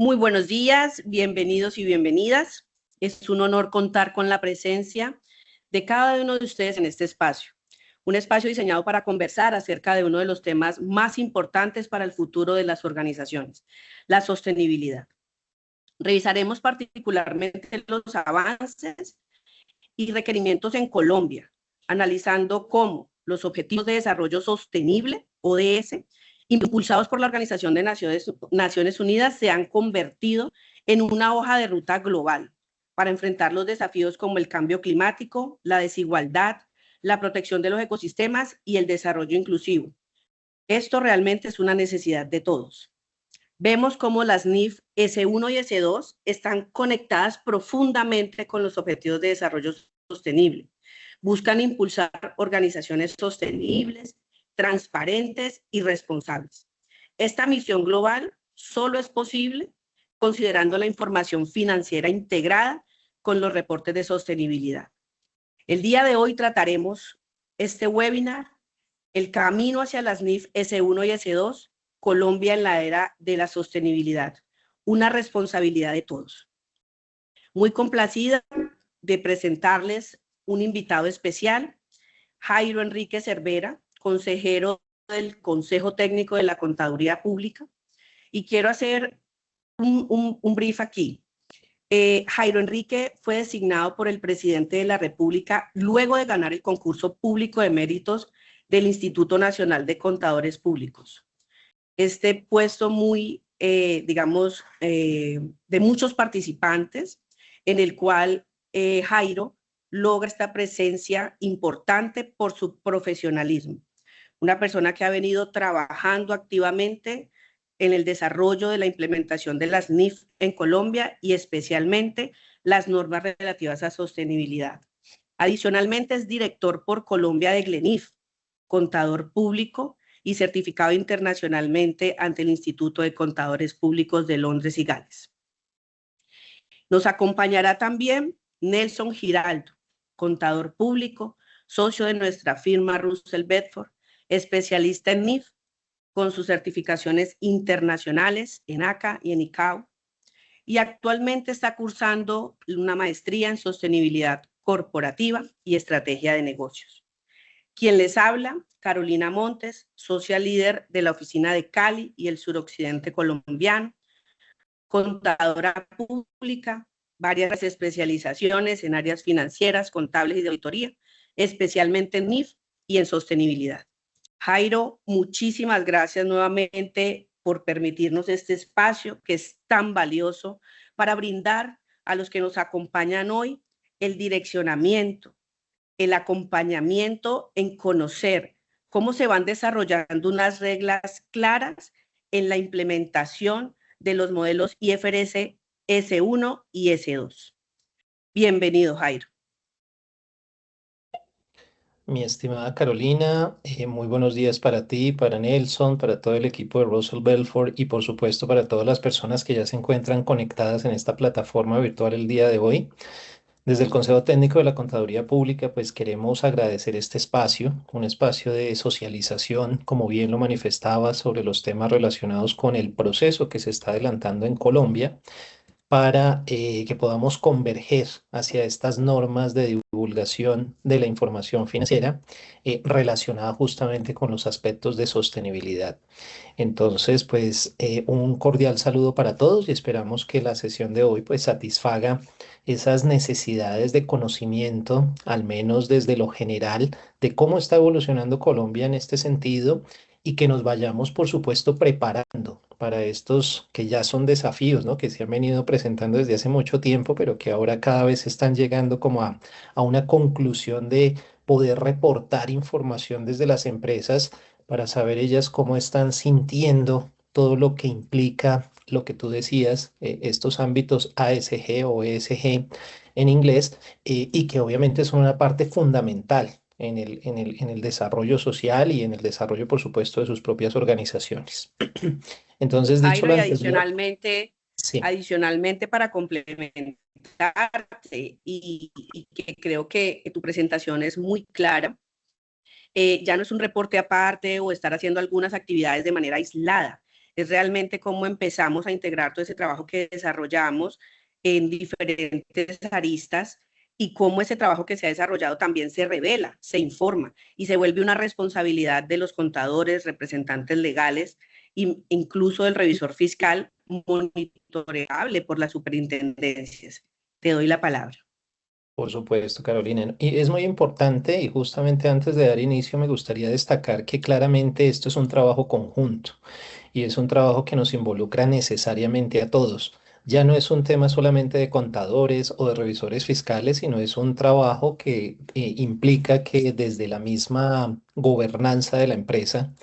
Muy buenos días, bienvenidos y bienvenidas. Es un honor contar con la presencia de cada uno de ustedes en este espacio. Un espacio diseñado para conversar acerca de uno de los temas más importantes para el futuro de las organizaciones, la sostenibilidad. Revisaremos particularmente los avances y requerimientos en Colombia, analizando cómo los Objetivos de Desarrollo Sostenible, ODS, impulsados por la Organización de Naciones Unidas, se han convertido en una hoja de ruta global para enfrentar los desafíos como el cambio climático, la desigualdad, la protección de los ecosistemas y el desarrollo inclusivo. Esto realmente es una necesidad de todos. Vemos cómo las NIF S1 y S2 están conectadas profundamente con los Objetivos de Desarrollo Sostenible. Buscan impulsar organizaciones sostenibles, transparentes y responsables. Esta misión global solo es posible considerando la información financiera integrada con los reportes de sostenibilidad. El día de hoy trataremos este webinar, el camino hacia las NIF S1 y S2, Colombia en la era de la sostenibilidad, una responsabilidad de todos. Muy complacida de presentarles un invitado especial, Jairo Enrique Cervera, consejero del Consejo Técnico de la Contaduría Pública, y quiero hacer un brief aquí. Jairo Enrique fue designado por el presidente de la República luego de ganar el concurso público de méritos del Instituto Nacional de Contadores Públicos. Este puesto muy, de muchos participantes, en el cual Jairo logra esta presencia importante por su profesionalismo. Una persona que ha venido trabajando activamente en el desarrollo de la implementación de las NIF en Colombia y especialmente las normas relativas a sostenibilidad. Adicionalmente es director por Colombia de Glenif, contador público y certificado internacionalmente ante el Instituto de Contadores Públicos de Londres y Gales. Nos acompañará también Nelson Giraldo, contador público, socio de nuestra firma Russell Bedford, especialista en NIF, con sus certificaciones internacionales en ACA y en ICAO, y actualmente está cursando una maestría en sostenibilidad corporativa y estrategia de negocios. Quien les habla, Carolina Montes, social líder de la oficina de Cali y el suroccidente colombiano, contadora pública, varias especializaciones en áreas financieras, contables y de auditoría, especialmente en NIF y en sostenibilidad. Jairo, muchísimas gracias nuevamente por permitirnos este espacio que es tan valioso para brindar a los que nos acompañan hoy el direccionamiento, el acompañamiento en conocer cómo se van desarrollando unas reglas claras en la implementación de los modelos IFRS S1 y S2. Bienvenido, Jairo. Mi estimada Carolina, muy buenos días para ti, para Nelson, para todo el equipo de Russell Bedford y por supuesto para todas las personas que ya se encuentran conectadas en esta plataforma virtual el día de hoy. Desde el Consejo Técnico de la Contaduría Pública, pues queremos agradecer este espacio, un espacio de socialización, como bien lo manifestaba, sobre los temas relacionados con el proceso que se está adelantando en Colombia para que podamos converger hacia estas normas de divulgación de la información financiera relacionada justamente con los aspectos de sostenibilidad. Entonces, pues un cordial saludo para todos y esperamos que la sesión de hoy pues satisfaga esas necesidades de conocimiento, al menos desde lo general, de cómo está evolucionando Colombia en este sentido y que nos vayamos, por supuesto, preparando para estos que ya son desafíos, ¿no? Que se han venido presentando desde hace mucho tiempo, pero que ahora cada vez están llegando como a una conclusión de poder reportar información desde las empresas para saber ellas cómo están sintiendo todo lo que implica lo que tú decías, estos ámbitos ASG o ESG en inglés, y que obviamente son una parte fundamental en el desarrollo social y en el desarrollo, por supuesto, de sus propias organizaciones. Entonces, dicho Jairo, lo y anterior, adicionalmente, sí. para complementarte, y que creo que tu presentación es muy clara, ya no es un reporte aparte o estar haciendo algunas actividades de manera aislada. es realmente cómo empezamos a integrar todo ese trabajo que desarrollamos en diferentes aristas y cómo ese trabajo que se ha desarrollado también se revela, se informa y se vuelve una responsabilidad de los contadores, representantes legales e incluso del revisor fiscal monitoreable por las superintendencias. Te doy la palabra. Por supuesto, Carolina. Y es muy importante, y justamente antes de dar inicio me gustaría destacar que claramente esto es un trabajo conjunto y es un trabajo que nos involucra necesariamente a todos. Ya no es un tema solamente de contadores o de revisores fiscales, sino es un trabajo que implica que desde la misma gobernanza de la empresa,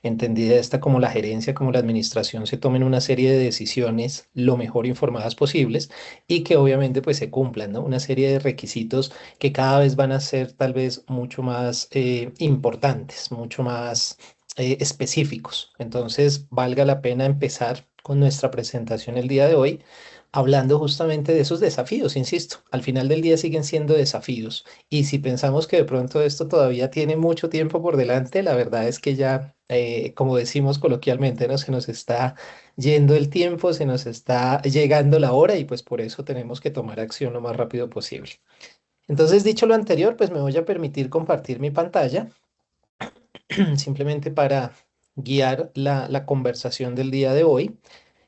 entendida esta como la gerencia, como la administración, se tomen una serie de decisiones lo mejor informadas posibles y que obviamente pues se cumplan, ¿no? Una serie de requisitos que cada vez van a ser tal vez mucho más importantes, mucho más específicos. Entonces, valga la pena empezar con nuestra presentación el día de hoy, hablando justamente de esos desafíos, insisto, al final del día siguen siendo desafíos. Y si pensamos que de pronto esto todavía tiene mucho tiempo por delante, la verdad es que ya, como decimos coloquialmente, ¿no? Se nos está yendo el tiempo, se nos está llegando la hora y pues por eso tenemos que tomar acción lo más rápido posible. Entonces, dicho lo anterior, pues me voy a permitir compartir mi pantalla simplemente para guiar la conversación del día de hoy.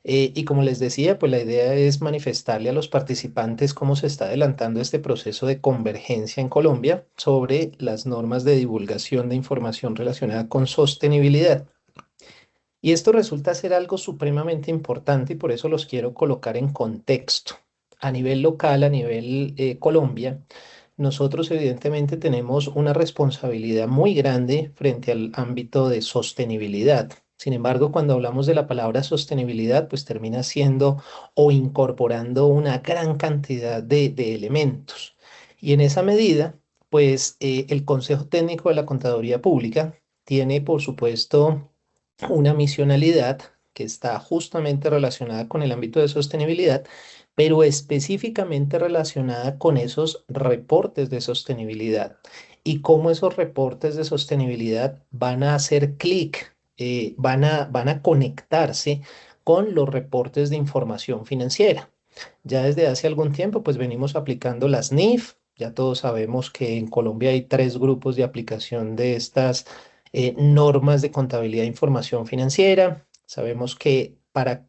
Y como les decía, pues la idea es manifestarle a los participantes cómo se está adelantando este proceso de convergencia en Colombia sobre las normas de divulgación de información relacionada con sostenibilidad. Y esto resulta ser algo supremamente importante y por eso los quiero colocar en contexto. A nivel local, a nivel Colombia, nosotros evidentemente tenemos una responsabilidad muy grande frente al ámbito de sostenibilidad. Sin embargo, cuando hablamos de la palabra sostenibilidad, pues termina siendo o incorporando una gran cantidad de elementos. Y en esa medida, pues el Consejo Técnico de la Contaduría Pública tiene, por supuesto, una misionalidad que está justamente relacionada con el ámbito de sostenibilidad, pero específicamente relacionada con esos reportes de sostenibilidad y cómo esos reportes de sostenibilidad van a hacer clic, van a conectarse con los reportes de información financiera. Ya desde hace algún tiempo, pues venimos aplicando las NIF. Ya todos sabemos que en Colombia hay tres grupos de aplicación de estas normas de contabilidad e información financiera. Sabemos que para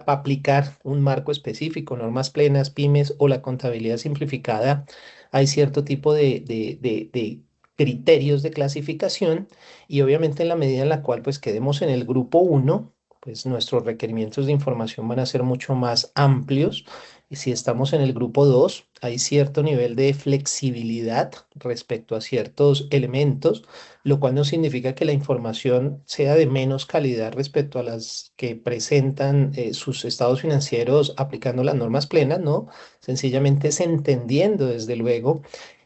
aplicar un marco específico, normas plenas, pymes o la contabilidad simplificada, hay cierto tipo de criterios de clasificación y obviamente en la medida en la cual pues quedemos en el grupo uno, pues nuestros requerimientos de información van a ser mucho más amplios. Y si estamos en el grupo 2 hay cierto nivel de flexibilidad respecto a ciertos elementos, lo cual no significa que la información sea de menos calidad respecto a las que presentan sus estados financieros aplicando las normas plenas, ¿no? Sencillamente es entendiendo, desde luego,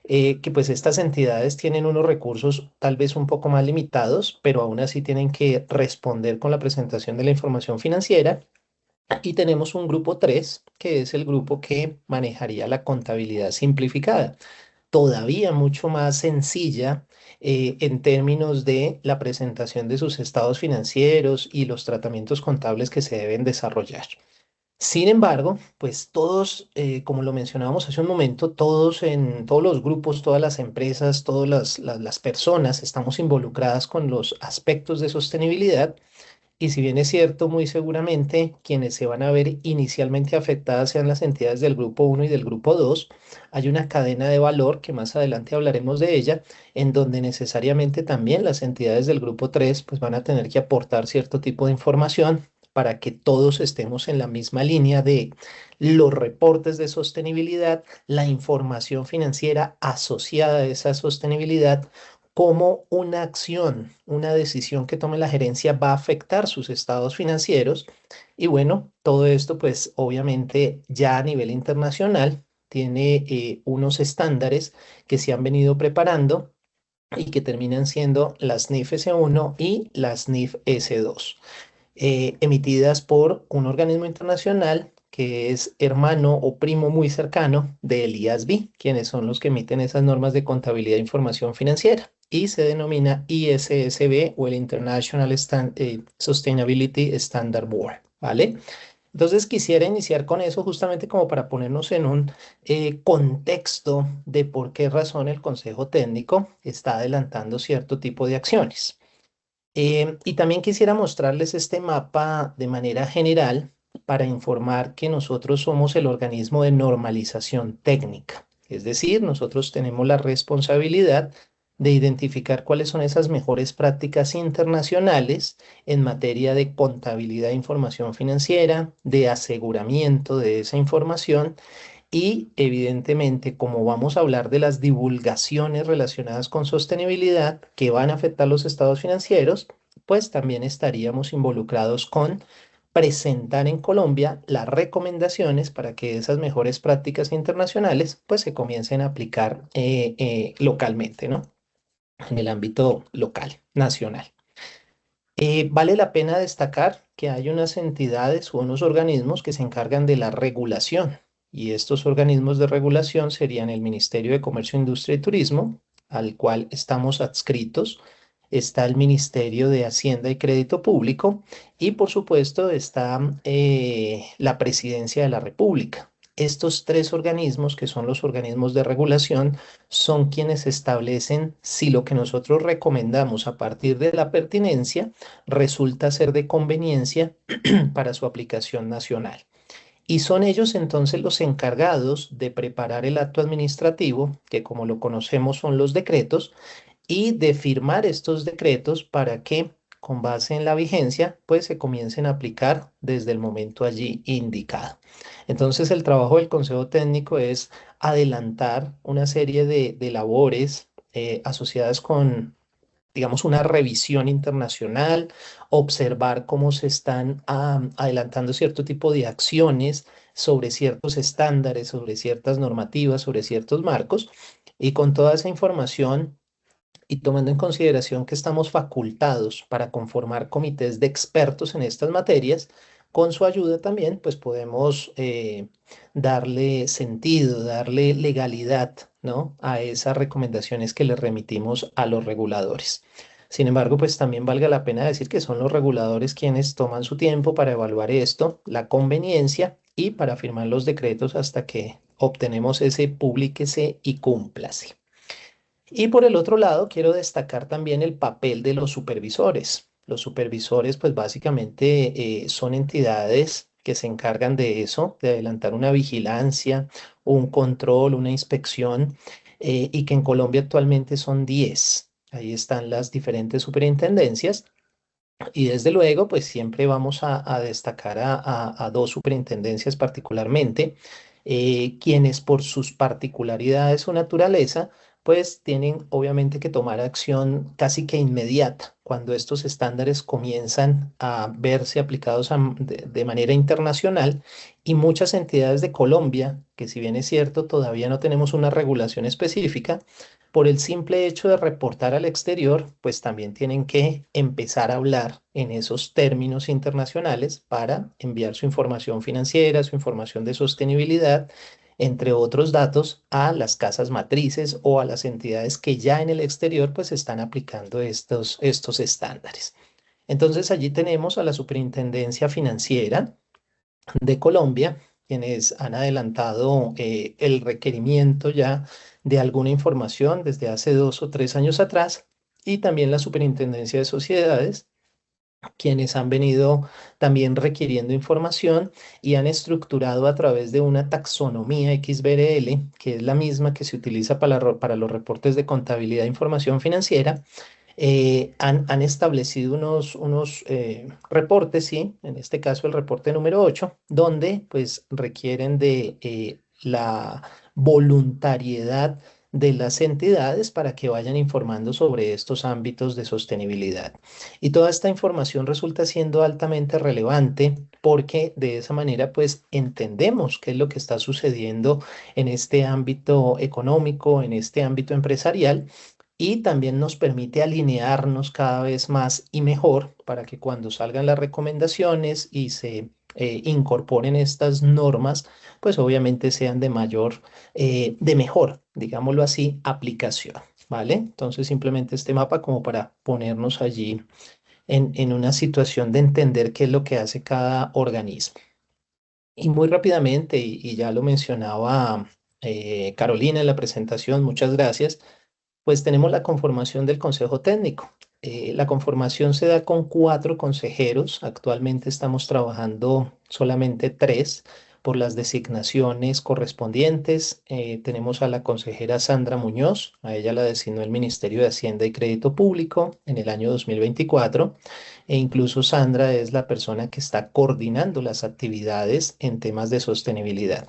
que pues estas entidades tienen unos recursos tal vez un poco más limitados, pero aún así tienen que responder con la presentación de la información financiera. Y tenemos un grupo 3 que es el grupo que manejaría la contabilidad simplificada, todavía mucho más sencilla en términos de la presentación de sus estados financieros y los tratamientos contables que se deben desarrollar. Sin embargo, pues todos, como lo mencionábamos hace un momento, todos en todos los grupos, todas las empresas, todas las personas estamos involucradas con los aspectos de sostenibilidad y si bien es cierto, muy seguramente quienes se van a ver inicialmente afectadas sean las entidades del grupo uno y del grupo 2, hay una cadena de valor que más adelante hablaremos de ella, en donde necesariamente también las entidades del grupo 3 pues van a tener que aportar cierto tipo de información para que todos estemos en la misma línea de los reportes de sostenibilidad, la información financiera asociada a esa sostenibilidad, cómo una acción, una decisión que tome la gerencia va a afectar sus estados financieros. Y bueno, todo esto pues obviamente ya a nivel internacional tiene unos estándares que se han venido preparando y que terminan siendo las NIF S1 y las NIF S2, emitidas por un organismo internacional que es hermano o primo muy cercano del IASB, quienes son los que emiten esas normas de contabilidad e información financiera. y se denomina ISSB o el Sustainability Standard Board, ¿vale? Entonces quisiera iniciar con eso justamente como para ponernos en un contexto de por qué razón el Consejo Técnico está adelantando cierto tipo de acciones. Y también quisiera mostrarles este mapa de manera general para informar que nosotros somos el organismo de normalización técnica. Es decir, nosotros tenemos la responsabilidad de identificar cuáles son esas mejores prácticas internacionales en materia de contabilidad de información financiera, de aseguramiento de esa información y evidentemente, como vamos a hablar de las divulgaciones relacionadas con sostenibilidad que van a afectar los estados financieros, pues también estaríamos involucrados con presentar en Colombia las recomendaciones para que esas mejores prácticas internacionales pues se comiencen a aplicar localmente, ¿no? En el ámbito local, nacional. Vale la pena destacar que hay unas entidades o unos organismos que se encargan de la regulación y estos organismos de regulación serían el Ministerio de Comercio, Industria y Turismo, al cual estamos adscritos, está el Ministerio de Hacienda y Crédito Público y por supuesto está la Presidencia de la República. Estos tres organismos, que son los organismos de regulación, son quienes establecen si lo que nosotros recomendamos a partir de la pertinencia resulta ser de conveniencia para su aplicación nacional. Y son ellos entonces los encargados de preparar el acto administrativo, que como lo conocemos son los decretos, y de firmar estos decretos para que, con base en la vigencia, pues se comiencen a aplicar desde el momento allí indicado. Entonces, el trabajo del Consejo Técnico es adelantar una serie de labores asociadas con digamos, una revisión internacional, observar cómo se están adelantando cierto tipo de acciones sobre ciertos estándares, sobre ciertas normativas, sobre ciertos marcos, y con toda esa información y tomando en consideración que estamos facultados para conformar comités de expertos en estas materias, con su ayuda también, pues podemos darle sentido, darle legalidad, ¿no? A esas recomendaciones que le remitimos a los reguladores. Sin embargo, pues también valga la pena decir que son los reguladores quienes toman su tiempo para evaluar esto, la conveniencia y para firmar los decretos hasta que obtenemos ese publíquese y cúmplase. Y por el otro lado, quiero destacar también el papel de los supervisores. Los supervisores, pues básicamente son entidades que se encargan de eso, de adelantar una vigilancia, un control, una inspección, y que en Colombia actualmente son 10. Ahí están las diferentes superintendencias. Y desde luego, pues siempre vamos a destacar a dos superintendencias particularmente, quienes por sus particularidades o naturaleza, pues tienen obviamente que tomar acción casi que inmediata cuando estos estándares comienzan a verse aplicados de manera internacional y muchas entidades de Colombia, que si bien es cierto, todavía no tenemos una regulación específica, por el simple hecho de reportar al exterior, pues también tienen que empezar a hablar en esos términos internacionales para enviar su información financiera, su información de sostenibilidad, entre otros datos, a las casas matrices o a las entidades que ya en el exterior pues están aplicando estos estándares. Entonces allí tenemos a la Superintendencia Financiera de Colombia, quienes han adelantado el requerimiento ya de alguna información desde hace 2 o 3 años atrás, y también la Superintendencia de Sociedades, quienes han venido también requiriendo información y han estructurado a través de una taxonomía XBRL, que es la misma que se utiliza para los reportes de contabilidad e información financiera, han establecido unos reportes, sí, en este caso el reporte número 8, donde pues requieren de la voluntariedad de las entidades para que vayan informando sobre estos ámbitos de sostenibilidad. Y toda esta información resulta siendo altamente relevante porque de esa manera pues entendemos qué es lo que está sucediendo en este ámbito económico, en este ámbito empresarial, y también nos permite alinearnos cada vez más y mejor para que cuando salgan las recomendaciones y se incorporen estas normas, pues obviamente sean de mejor, digámoslo así, aplicación. ¿vale? Entonces simplemente este mapa como para ponernos allí en una situación de entender qué es lo que hace cada organismo. Y muy rápidamente, y ya lo mencionaba Carolina en la presentación, muchas gracias, pues tenemos la conformación del Consejo Técnico. La conformación se da con 4 consejeros. Actualmente estamos trabajando solamente 3 por las designaciones correspondientes. Tenemos a la consejera Sandra Muñoz, a ella la designó el Ministerio de Hacienda y Crédito Público en el año 2024, e incluso Sandra es la persona que está coordinando las actividades en temas de sostenibilidad.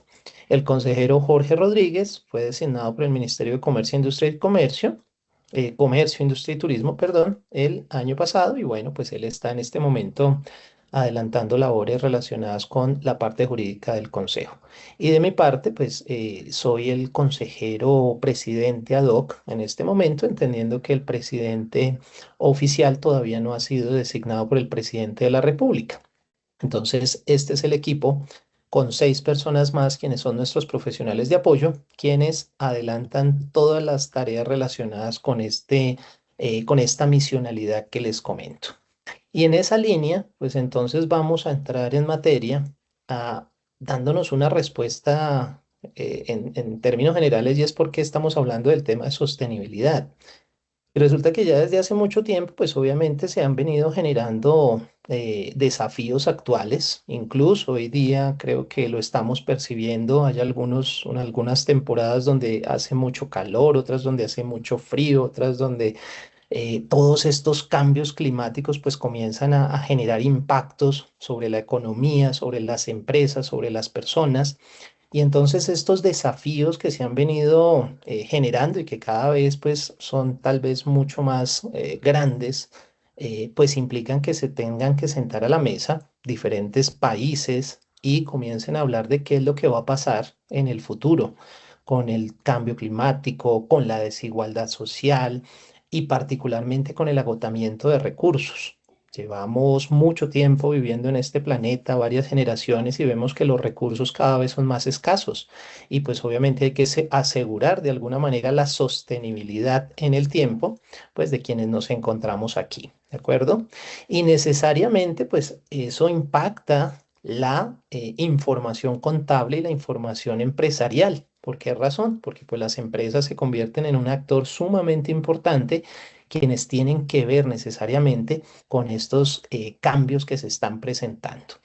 El consejero Jorge Rodríguez fue designado por el Ministerio de Comercio, Industria y Comercio, Industria y Turismo, perdón, el año pasado, y bueno, pues él está en este momento adelantando labores relacionadas con la parte jurídica del Consejo. Y de mi parte, pues soy el consejero presidente ad hoc en este momento, entendiendo que el presidente oficial todavía no ha sido designado por el presidente de la República. Entonces, este es el equipo con 6 personas más, quienes son nuestros profesionales de apoyo, quienes adelantan todas las tareas relacionadas con esta misionalidad que les comento. Y en esa línea, pues entonces vamos a entrar en materia, a, dándonos una respuesta en términos generales, y es por qué estamos hablando del tema de sostenibilidad. Y resulta que ya desde hace mucho tiempo, pues obviamente se han venido generando desafíos actuales. Incluso hoy día creo que lo estamos percibiendo. Hay algunas temporadas donde hace mucho calor, otras donde hace mucho frío, otras donde todos estos cambios climáticos pues comienzan a generar impactos sobre la economía, sobre las empresas, sobre las personas. Y entonces estos desafíos que se han venido generando y que cada vez pues son tal vez mucho más grandes, pues implican que se tengan que sentar a la mesa diferentes países y comiencen a hablar de qué es lo que va a pasar en el futuro con el cambio climático, con la desigualdad social y particularmente con el agotamiento de recursos. Llevamos mucho tiempo viviendo en este planeta, varias generaciones, y vemos que los recursos cada vez son más escasos. Y pues obviamente hay que asegurar de alguna manera la sostenibilidad en el tiempo, pues de quienes nos encontramos aquí, ¿de acuerdo? Y necesariamente pues eso impacta la información contable y la información empresarial. ¿Por qué razón? Porque pues las empresas se convierten en un actor sumamente importante, quienes tienen que ver necesariamente con estos cambios que se están presentando.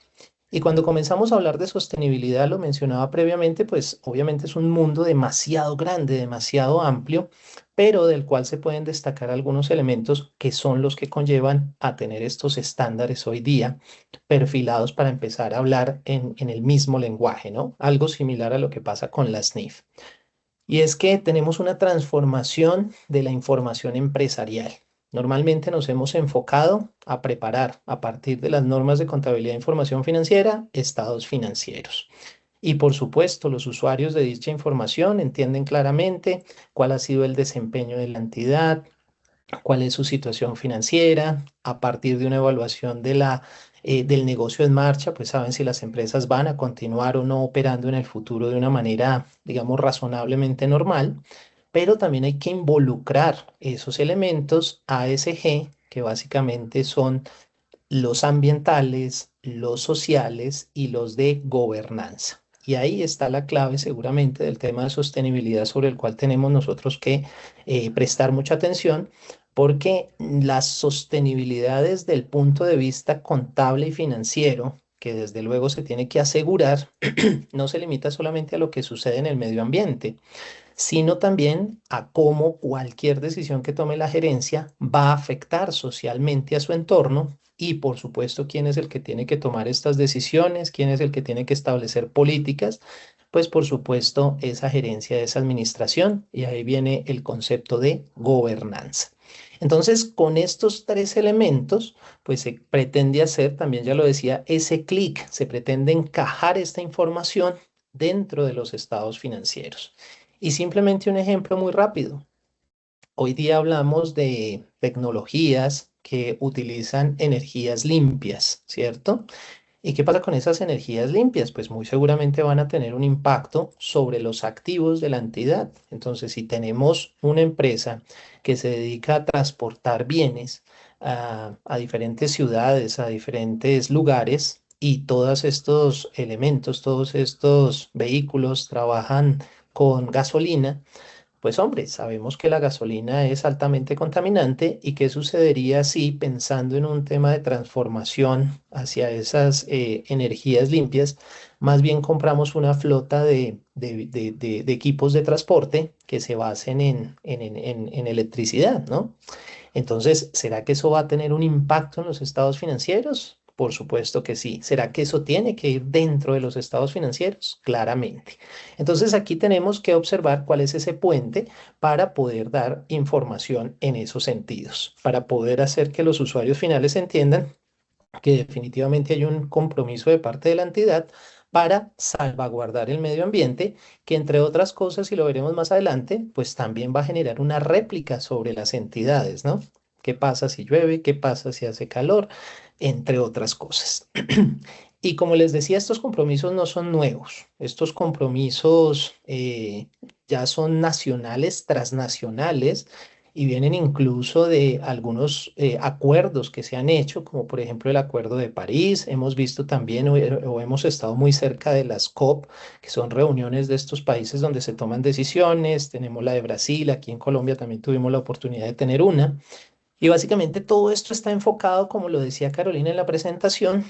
Y cuando comenzamos a hablar de sostenibilidad, lo mencionaba previamente, pues obviamente es un mundo demasiado grande, demasiado amplio, pero del cual se pueden destacar algunos elementos que son los que conllevan a tener estos estándares hoy día perfilados para empezar a hablar en el mismo lenguaje, ¿no? Algo similar a lo que pasa con la SNIF. Y es que tenemos una transformación de la información empresarial. Normalmente nos hemos enfocado a preparar a partir de las normas de contabilidad e información financiera estados financieros. Y por supuesto, los usuarios de dicha información entienden claramente cuál ha sido el desempeño de la entidad, cuál es su situación financiera, a partir de una evaluación del negocio en marcha, pues saben si las empresas van a continuar o no operando en el futuro de una manera, digamos, razonablemente normal, pero también hay que involucrar esos elementos ASG, que básicamente son los ambientales, los sociales y los de gobernanza. Y ahí está la clave seguramente del tema de sostenibilidad sobre el cual tenemos nosotros que prestar mucha atención, porque la sostenibilidad desde el punto de vista contable y financiero, que desde luego se tiene que asegurar, no se limita solamente a lo que sucede en el medio ambiente, sino también a cómo cualquier decisión que tome la gerencia va a afectar socialmente a su entorno, y por supuesto quién es el que tiene que tomar estas decisiones, quién es el que tiene que establecer políticas, pues por supuesto esa gerencia, esa administración, y ahí viene el concepto de gobernanza. Entonces, con estos 3 elementos, pues se pretende hacer, también ya lo decía, ese clic, se pretende encajar esta información dentro de los estados financieros. Y simplemente un ejemplo muy rápido. Hoy día hablamos de tecnologías que utilizan energías limpias, ¿cierto? ¿Y qué pasa con esas energías limpias? Pues muy seguramente van a tener un impacto sobre los activos de la entidad. Entonces, si tenemos una empresa que se dedica a transportar bienes a diferentes ciudades, a diferentes lugares, y todos estos elementos, todos estos vehículos trabajan con gasolina, pues hombre, sabemos que la gasolina es altamente contaminante y qué sucedería si pensando en un tema de transformación hacia esas energías limpias, más bien compramos una flota de equipos de transporte que se basen en electricidad, ¿no? Entonces, ¿será que eso va a tener un impacto en los estados financieros? Por supuesto que sí. ¿Será que eso tiene que ir dentro de los estados financieros? Claramente. Entonces, aquí tenemos que observar cuál es ese puente para poder dar información en esos sentidos, para poder hacer que los usuarios finales entiendan que definitivamente hay un compromiso de parte de la entidad para salvaguardar el medio ambiente, que entre otras cosas, y lo veremos más adelante, pues también va a generar una réplica sobre las entidades, ¿no? ¿Qué pasa si llueve? ¿Qué pasa si hace calor? Entre otras cosas. Y como les decía, estos compromisos no son nuevos. Estos compromisos ya son nacionales, transnacionales, y vienen incluso de algunos acuerdos que se han hecho, como por ejemplo el Acuerdo de París. Hemos visto también o hemos estado muy cerca de las COP, que son reuniones de estos países donde se toman decisiones. Tenemos la de Brasil, aquí en Colombia también tuvimos la oportunidad de tener una. Y básicamente todo esto está enfocado, como lo decía Carolina en la presentación,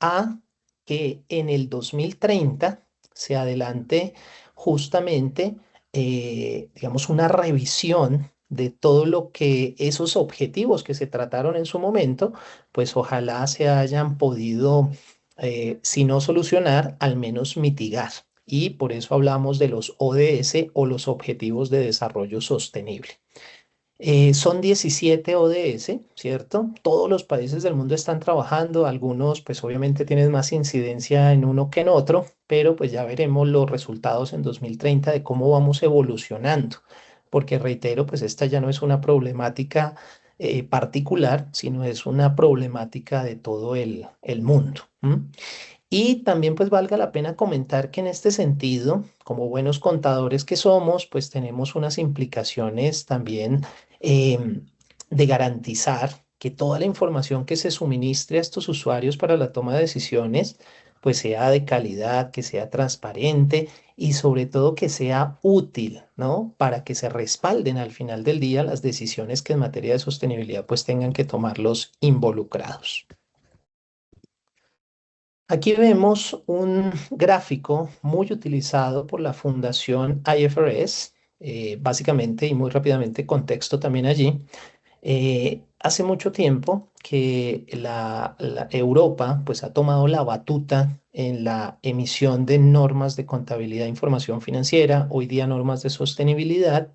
a que en el 2030 se adelante justamente, digamos, una revisión de todo lo que esos objetivos que se trataron en su momento, pues ojalá se hayan podido, si no solucionar, al menos mitigar. Y por eso hablamos de los ODS o los Objetivos de Desarrollo Sostenible. Son 17 ODS, ¿cierto? Todos los países del mundo están trabajando, algunos pues obviamente tienen más incidencia en uno que en otro, pero pues ya veremos los resultados en 2030 de cómo vamos evolucionando, porque reitero, pues esta ya no es una problemática particular, sino es una problemática de todo el mundo. ¿M? Y también pues valga la pena comentar que en este sentido, como buenos contadores que somos, pues tenemos unas implicaciones también de garantizar que toda la información que se suministre a estos usuarios para la toma de decisiones, pues sea de calidad, que sea transparente y sobre todo que sea útil, ¿no? Para que se respalden al final del día las decisiones que en materia de sostenibilidad pues tengan que tomar los involucrados. Aquí vemos un gráfico muy utilizado por la Fundación IFRS, básicamente y muy rápidamente contexto también allí. Hace mucho tiempo que la Europa pues ha tomado la batuta en la emisión de normas de contabilidad e información financiera, hoy día normas de sostenibilidad,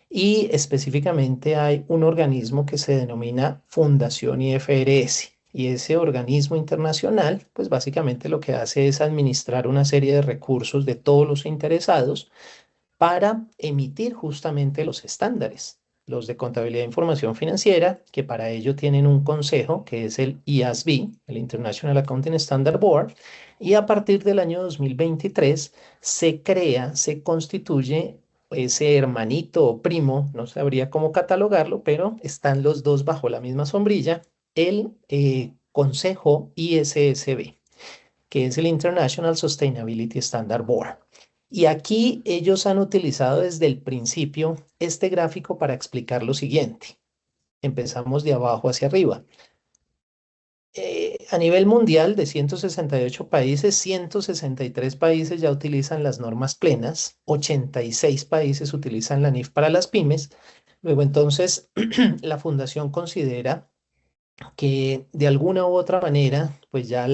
y específicamente hay un organismo que se denomina Fundación IFRS. Y ese organismo internacional, pues básicamente lo que hace es administrar una serie de recursos de todos los interesados para emitir justamente los estándares, los de contabilidad e información financiera, que para ello tienen un consejo que es el IASB, el International Accounting Standard Board, y a partir del año 2023 se crea, se constituye ese hermanito o primo, no sabría cómo catalogarlo, pero están los dos bajo la misma sombrilla, el Consejo ISSB, que es el International Sustainability Standard Board. Y aquí ellos han utilizado desde el principio este gráfico para explicar lo siguiente. Empezamos de abajo hacia arriba. A nivel mundial, de 168 países, 163 países ya utilizan las normas plenas, 86 países utilizan la NIF para las pymes. Luego, entonces, la fundación considera que de alguna u otra manera, pues ya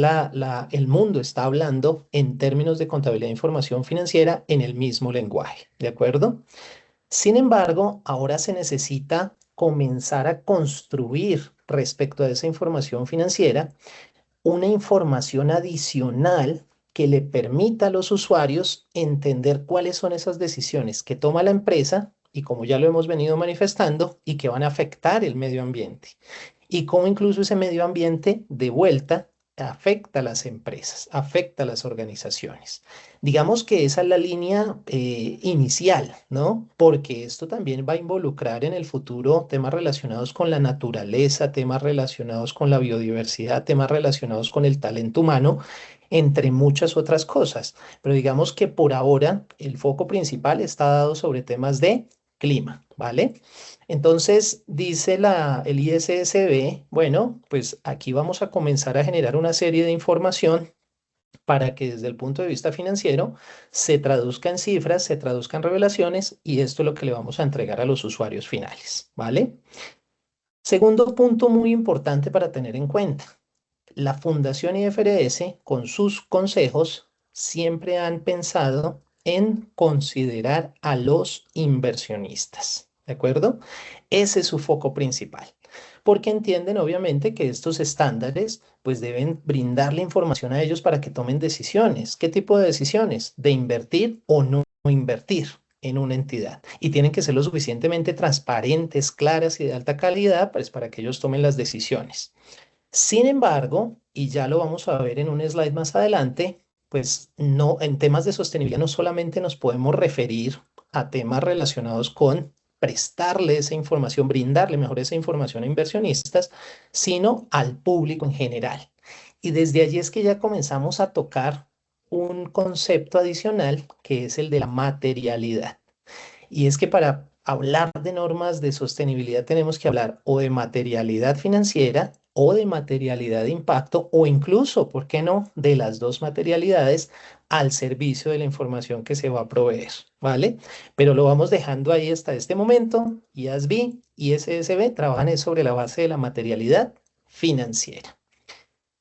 el mundo está hablando en términos de contabilidad e información financiera en el mismo lenguaje, ¿de acuerdo? Sin embargo, ahora se necesita comenzar a construir respecto a esa información financiera una información adicional que le permita a los usuarios entender cuáles son esas decisiones que toma la empresa y como ya lo hemos venido manifestando y que van a afectar el medio ambiente y cómo incluso ese medio ambiente de vuelta afecta a las empresas, afecta a las organizaciones. Digamos que esa es la línea inicial, ¿no? Porque esto también va a involucrar en el futuro temas relacionados con la naturaleza, temas relacionados con la biodiversidad, temas relacionados con el talento humano, entre muchas otras cosas. Pero digamos que por ahora el foco principal está dado sobre temas de clima, ¿vale? Entonces dice el ISSB, bueno, pues aquí vamos a comenzar a generar una serie de información para que desde el punto de vista financiero se traduzca en cifras, se traduzca en revelaciones y esto es lo que le vamos a entregar a los usuarios finales, ¿vale? Segundo punto muy importante para tener en cuenta. La Fundación IFRS, con sus consejos, siempre han pensado en considerar a los inversionistas, ¿de acuerdo? Ese es su foco principal, porque entienden obviamente que estos estándares pues deben brindarle información a ellos para que tomen decisiones. ¿Qué tipo de decisiones? De invertir o no invertir en una entidad. Y tienen que ser lo suficientemente transparentes, claras y de alta calidad pues, para que ellos tomen las decisiones. Sin embargo, y ya lo vamos a ver en un slide más adelante, pues no, en temas de sostenibilidad no solamente nos podemos referir a temas relacionados con prestarle esa información, brindarle mejor esa información a inversionistas, sino al público en general. Y desde allí es que ya comenzamos a tocar un concepto adicional que es el de la materialidad. Y es que para hablar de normas de sostenibilidad tenemos que hablar o de materialidad financiera o de materialidad de impacto o incluso, ¿por qué no?, de las dos materialidades al servicio de la información que se va a proveer, ¿vale? Pero lo vamos dejando ahí hasta este momento. IASB y SSB trabajan es sobre la base de la materialidad financiera.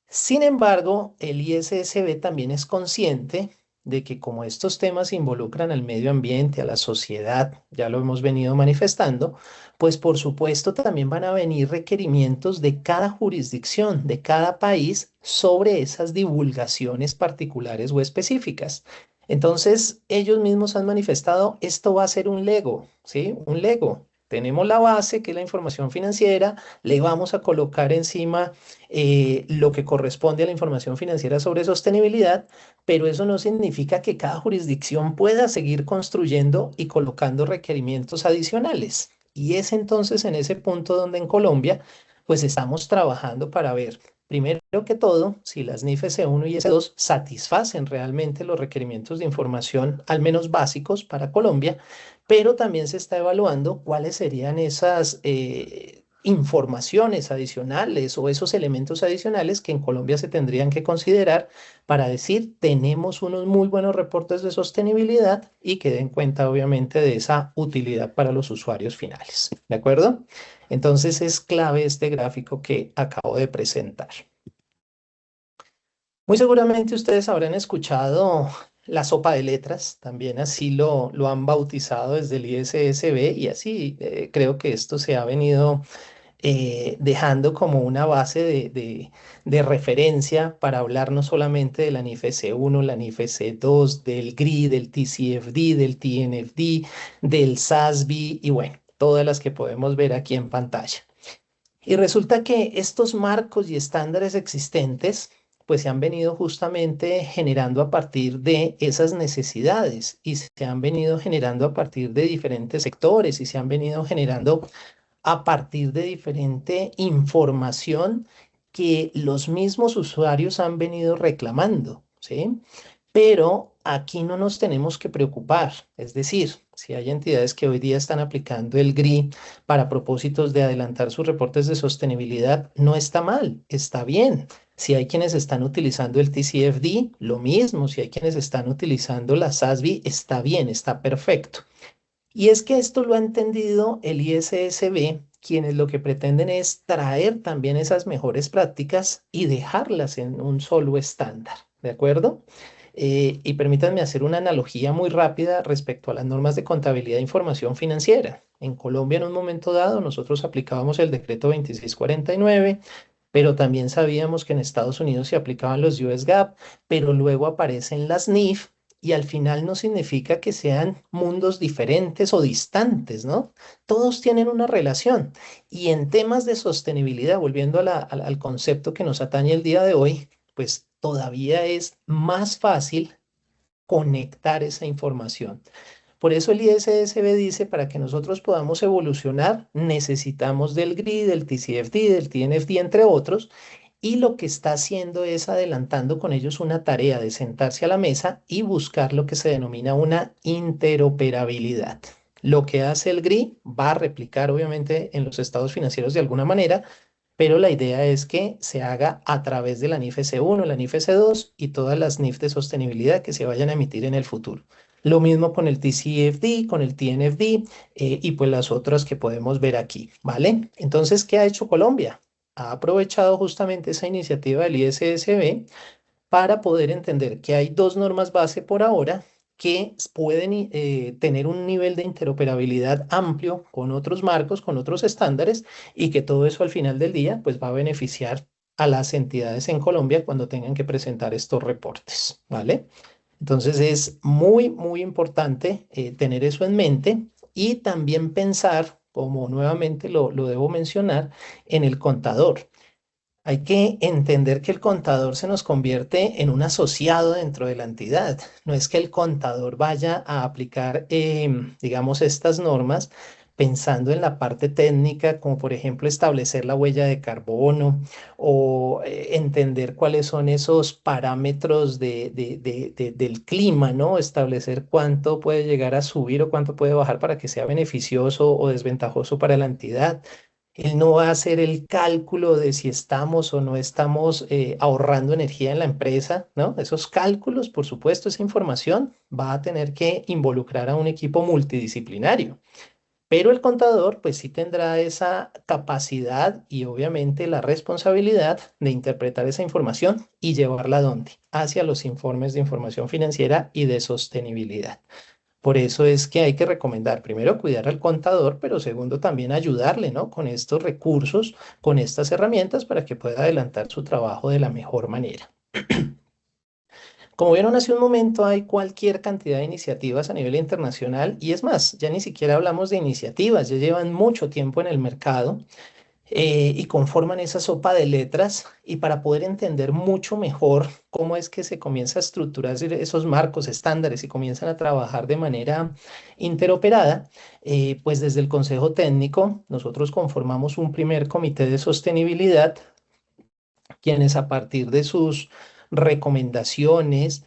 Sin embargo, el ISSB también es consciente de que como estos temas involucran al medio ambiente, a la sociedad, ya lo hemos venido manifestando, pues por supuesto también van a venir requerimientos de cada jurisdicción, de cada país, sobre esas divulgaciones particulares o específicas. Entonces, ellos mismos han manifestado, esto va a ser un Lego, ¿sí? Un Lego. Tenemos la base, que es la información financiera, le vamos a colocar encima lo que corresponde a la información financiera sobre sostenibilidad, pero eso no significa que cada jurisdicción pueda seguir construyendo y colocando requerimientos adicionales. Y es entonces en ese punto donde en Colombia, pues estamos trabajando para ver, primero que todo, si las NIF S1 y S2 satisfacen realmente los requerimientos de información, al menos básicos para Colombia, pero también se está evaluando cuáles serían esas informaciones adicionales o esos elementos adicionales que en Colombia se tendrían que considerar para decir, tenemos unos muy buenos reportes de sostenibilidad y que den cuenta obviamente de esa utilidad para los usuarios finales. ¿De acuerdo? Entonces es clave este gráfico que acabo de presentar. Muy seguramente ustedes habrán escuchado la sopa de letras, también así lo han bautizado desde el ISSB y así creo que esto se ha venido dejando como una base de referencia para hablar no solamente de la NIF S1, la NIF S2, del GRI, del TCFD, del TNFD, del SASB y bueno, todas las que podemos ver aquí en pantalla. Y resulta que estos marcos y estándares existentes pues se han venido justamente generando a partir de esas necesidades y se han venido generando a partir de diferentes sectores y se han venido generando a partir de diferente información que los mismos usuarios han venido reclamando, ¿sí? Pero aquí no nos tenemos que preocupar, es decir, si hay entidades que hoy día están aplicando el GRI para propósitos de adelantar sus reportes de sostenibilidad, no está mal, está bien. Si hay quienes están utilizando el TCFD, lo mismo. Si hay quienes están utilizando la SASB, está bien, está perfecto. Y es que esto lo ha entendido el ISSB, quienes lo que pretenden es traer también esas mejores prácticas y dejarlas en un solo estándar, ¿de acuerdo? Y permítanme hacer una analogía muy rápida respecto a las normas de contabilidad de información financiera. En Colombia, en un momento dado, nosotros aplicábamos el decreto 2649, pero también sabíamos que en Estados Unidos se aplicaban los US GAAP, pero luego aparecen las NIF y al final no significa que sean mundos diferentes o distantes, ¿no? Todos tienen una relación. Y en temas de sostenibilidad, volviendo al concepto que nos atañe el día de hoy, pues todavía es más fácil conectar esa información. Por eso el ISSB dice, para que nosotros podamos evolucionar, necesitamos del GRI, del TCFD, del TNFD, entre otros, y lo que está haciendo es adelantando con ellos una tarea de sentarse a la mesa y buscar lo que se denomina una interoperabilidad. Lo que hace el GRI va a replicar obviamente en los estados financieros de alguna manera, pero la idea es que se haga a través de la NIF S1, la NIF S2 y todas las NIF de sostenibilidad que se vayan a emitir en el futuro. Lo mismo con el TCFD, con el TNFD y pues las otras que podemos ver aquí, ¿vale? Entonces, ¿qué ha hecho Colombia? Ha aprovechado justamente esa iniciativa del ISSB para poder entender que hay dos normas base por ahora que pueden tener un nivel de interoperabilidad amplio con otros marcos, con otros estándares, y que todo eso al final del día pues va a beneficiar a las entidades en Colombia cuando tengan que presentar estos reportes, ¿vale? Entonces es muy, muy importante tener eso en mente y también pensar, como nuevamente lo debo mencionar, en el contador. Hay que entender que el contador se nos convierte en un asociado dentro de la entidad. No es que el contador vaya a aplicar, digamos, estas normas pensando en la parte técnica, como por ejemplo establecer la huella de carbono o entender cuáles son esos parámetros del clima, ¿no? Establecer cuánto puede llegar a subir o cuánto puede bajar para que sea beneficioso o desventajoso para la entidad. Él no va a hacer el cálculo de si estamos o no estamos ahorrando energía en la empresa, ¿no? Esos cálculos, por supuesto, esa información va a tener que involucrar a un equipo multidisciplinario. Pero el contador, pues sí tendrá esa capacidad y obviamente la responsabilidad de interpretar esa información y llevarla a dónde? Hacia los informes de información financiera y de sostenibilidad. Por eso es que hay que recomendar, primero, cuidar al contador, pero segundo, también ayudarle, ¿no? Con estos recursos, con estas herramientas para que pueda adelantar su trabajo de la mejor manera. Como vieron hace un momento, hay cualquier cantidad de iniciativas a nivel internacional y es más, ya ni siquiera hablamos de iniciativas, ya llevan mucho tiempo en el mercado y conforman esa sopa de letras y para poder entender mucho mejor cómo es que se comienza a estructurar esos marcos estándares y comienzan a trabajar de manera interoperada, pues desde el Consejo Técnico nosotros conformamos un primer comité de sostenibilidad quienes a partir de sus recomendaciones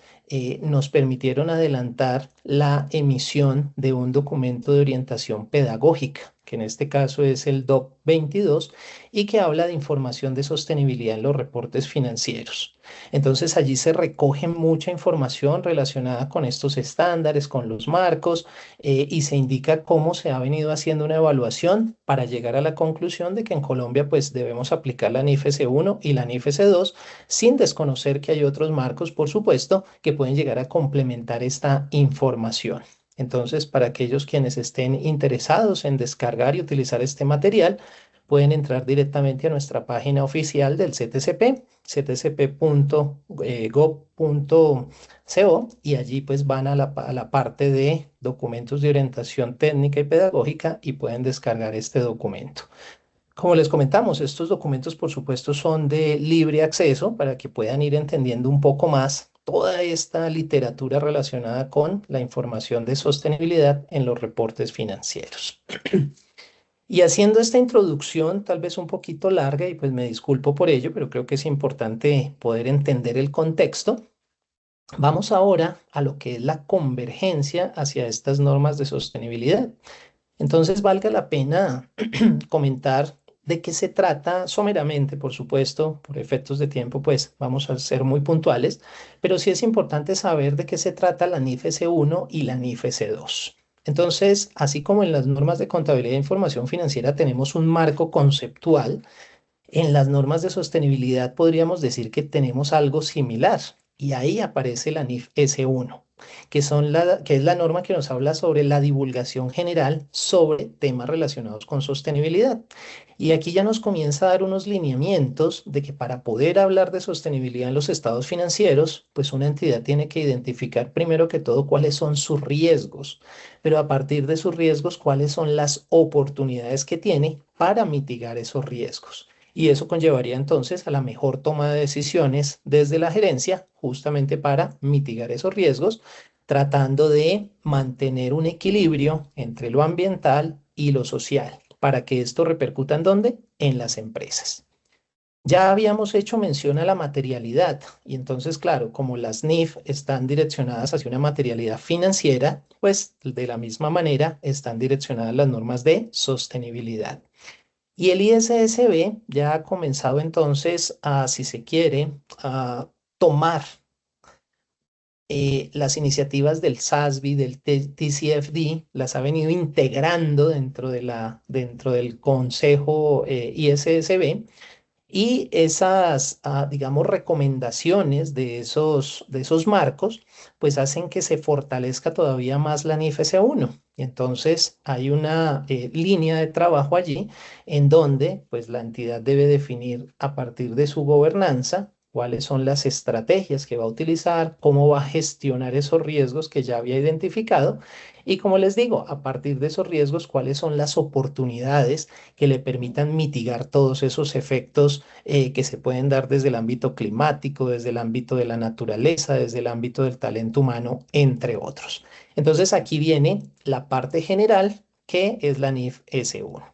nos permitieron adelantar la emisión de un documento de orientación pedagógica, que en este caso es el DOC 22, y que habla de información de sostenibilidad en los reportes financieros. Entonces allí se recoge mucha información relacionada con estos estándares, con los marcos, y se indica cómo se ha venido haciendo una evaluación para llegar a la conclusión de que en Colombia pues debemos aplicar la NIF S1 y la NIF S2 sin desconocer que hay otros marcos, por supuesto, que pueden llegar a complementar esta información. Entonces, para aquellos quienes estén interesados en descargar y utilizar este material, pueden entrar directamente a nuestra página oficial del CTCP, ctcp.gov.co, y allí pues van a la parte de documentos de orientación técnica y pedagógica y pueden descargar este documento. Como les comentamos, estos documentos por supuesto son de libre acceso para que puedan ir entendiendo un poco más toda esta literatura relacionada con la información de sostenibilidad en los reportes financieros. Y haciendo esta introducción tal vez un poquito larga y pues me disculpo por ello, pero creo que es importante poder entender el contexto. Vamos ahora a lo que es la convergencia hacia estas normas de sostenibilidad. Entonces, valga la pena comentar de qué se trata someramente, por supuesto, por efectos de tiempo, pues vamos a ser muy puntuales, pero sí es importante saber de qué se trata la NIF S1 y la NIF S2. Entonces, así como en las normas de contabilidad e información financiera tenemos un marco conceptual, en las normas de sostenibilidad podríamos decir que tenemos algo similar y ahí aparece la NIF S1, que es la norma que nos habla sobre la divulgación general sobre temas relacionados con sostenibilidad. Y aquí ya nos comienza a dar unos lineamientos de que para poder hablar de sostenibilidad en los estados financieros, pues una entidad tiene que identificar primero que todo cuáles son sus riesgos, pero a partir de sus riesgos, cuáles son las oportunidades que tiene para mitigar esos riesgos. y eso conllevaría entonces a la mejor toma de decisiones desde la gerencia, justamente para mitigar esos riesgos, tratando de mantener un equilibrio entre lo ambiental y lo social, para que esto repercuta en dónde, en las empresas. Ya habíamos hecho mención a la materialidad y entonces, claro, como las NIF están direccionadas hacia una materialidad financiera, pues de la misma manera están direccionadas las normas de sostenibilidad. Y el ISSB ya ha comenzado entonces a, si se quiere, a tomar las iniciativas del SASB, del TCFD, las ha venido integrando dentro del Consejo ISSB, y esas, digamos, recomendaciones de esos marcos, pues hacen que se fortalezca todavía más la NIF S1. Y entonces hay una línea de trabajo allí en donde pues la entidad debe definir a partir de su gobernanza cuáles son las estrategias que va a utilizar, cómo va a gestionar esos riesgos que ya había identificado y, como les digo, a partir de esos riesgos, cuáles son las oportunidades que le permitan mitigar todos esos efectos que se pueden dar desde el ámbito climático, desde el ámbito de la naturaleza, desde el ámbito del talento humano, entre otros. Entonces aquí viene la parte general, que es la NIF S1.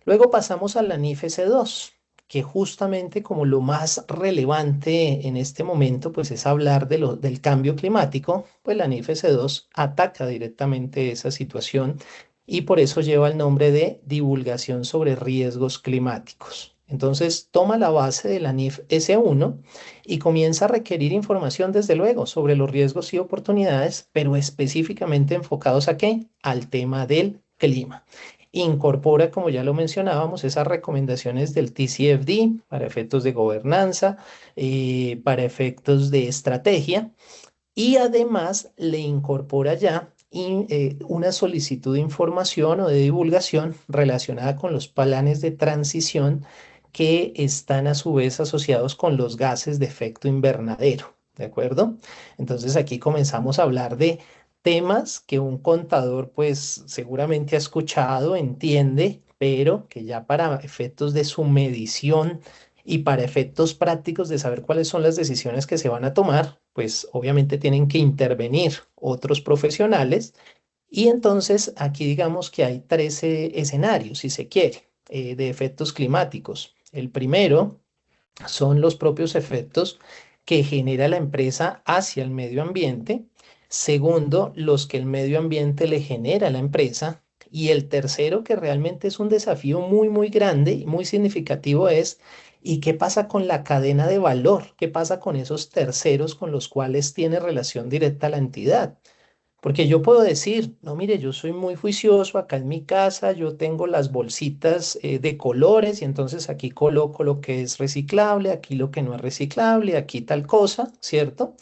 Luego pasamos a la NIF S2, que justamente como lo más relevante en este momento, pues es hablar del cambio climático, pues la NIF S2 ataca directamente esa situación y por eso lleva el nombre de divulgación sobre riesgos climáticos. Entonces toma la base de la NIF S1 y comienza a requerir información, desde luego, sobre los riesgos y oportunidades, pero específicamente enfocados a qué? Al tema del clima. Incorpora, como ya lo mencionábamos, esas recomendaciones del TCFD para efectos de gobernanza, para efectos de estrategia, y además le incorpora ya una solicitud de información o de divulgación relacionada con los planes de transición que están a su vez asociados con los gases de efecto invernadero. ¿De acuerdo? Entonces aquí comenzamos a hablar de temas que un contador pues seguramente ha escuchado, entiende, pero que ya para efectos de su medición y para efectos prácticos de saber cuáles son las decisiones que se van a tomar, pues obviamente tienen que intervenir otros profesionales. Y entonces aquí digamos que hay 13 escenarios, si se quiere, de efectos climáticos. El primero son los propios efectos que genera la empresa hacia el medio ambiente. Segundo, los que el medio ambiente le genera a la empresa. Y el tercero, que realmente es un desafío muy, muy grande y muy significativo, es: ¿y qué pasa con la cadena de valor? ¿Qué pasa con esos terceros con los cuales tiene relación directa la entidad? Porque yo puedo decir, no, mire, yo soy muy juicioso acá en mi casa, yo tengo las bolsitas de colores y entonces aquí coloco lo que es reciclable, aquí lo que no es reciclable, aquí tal cosa, ¿cierto?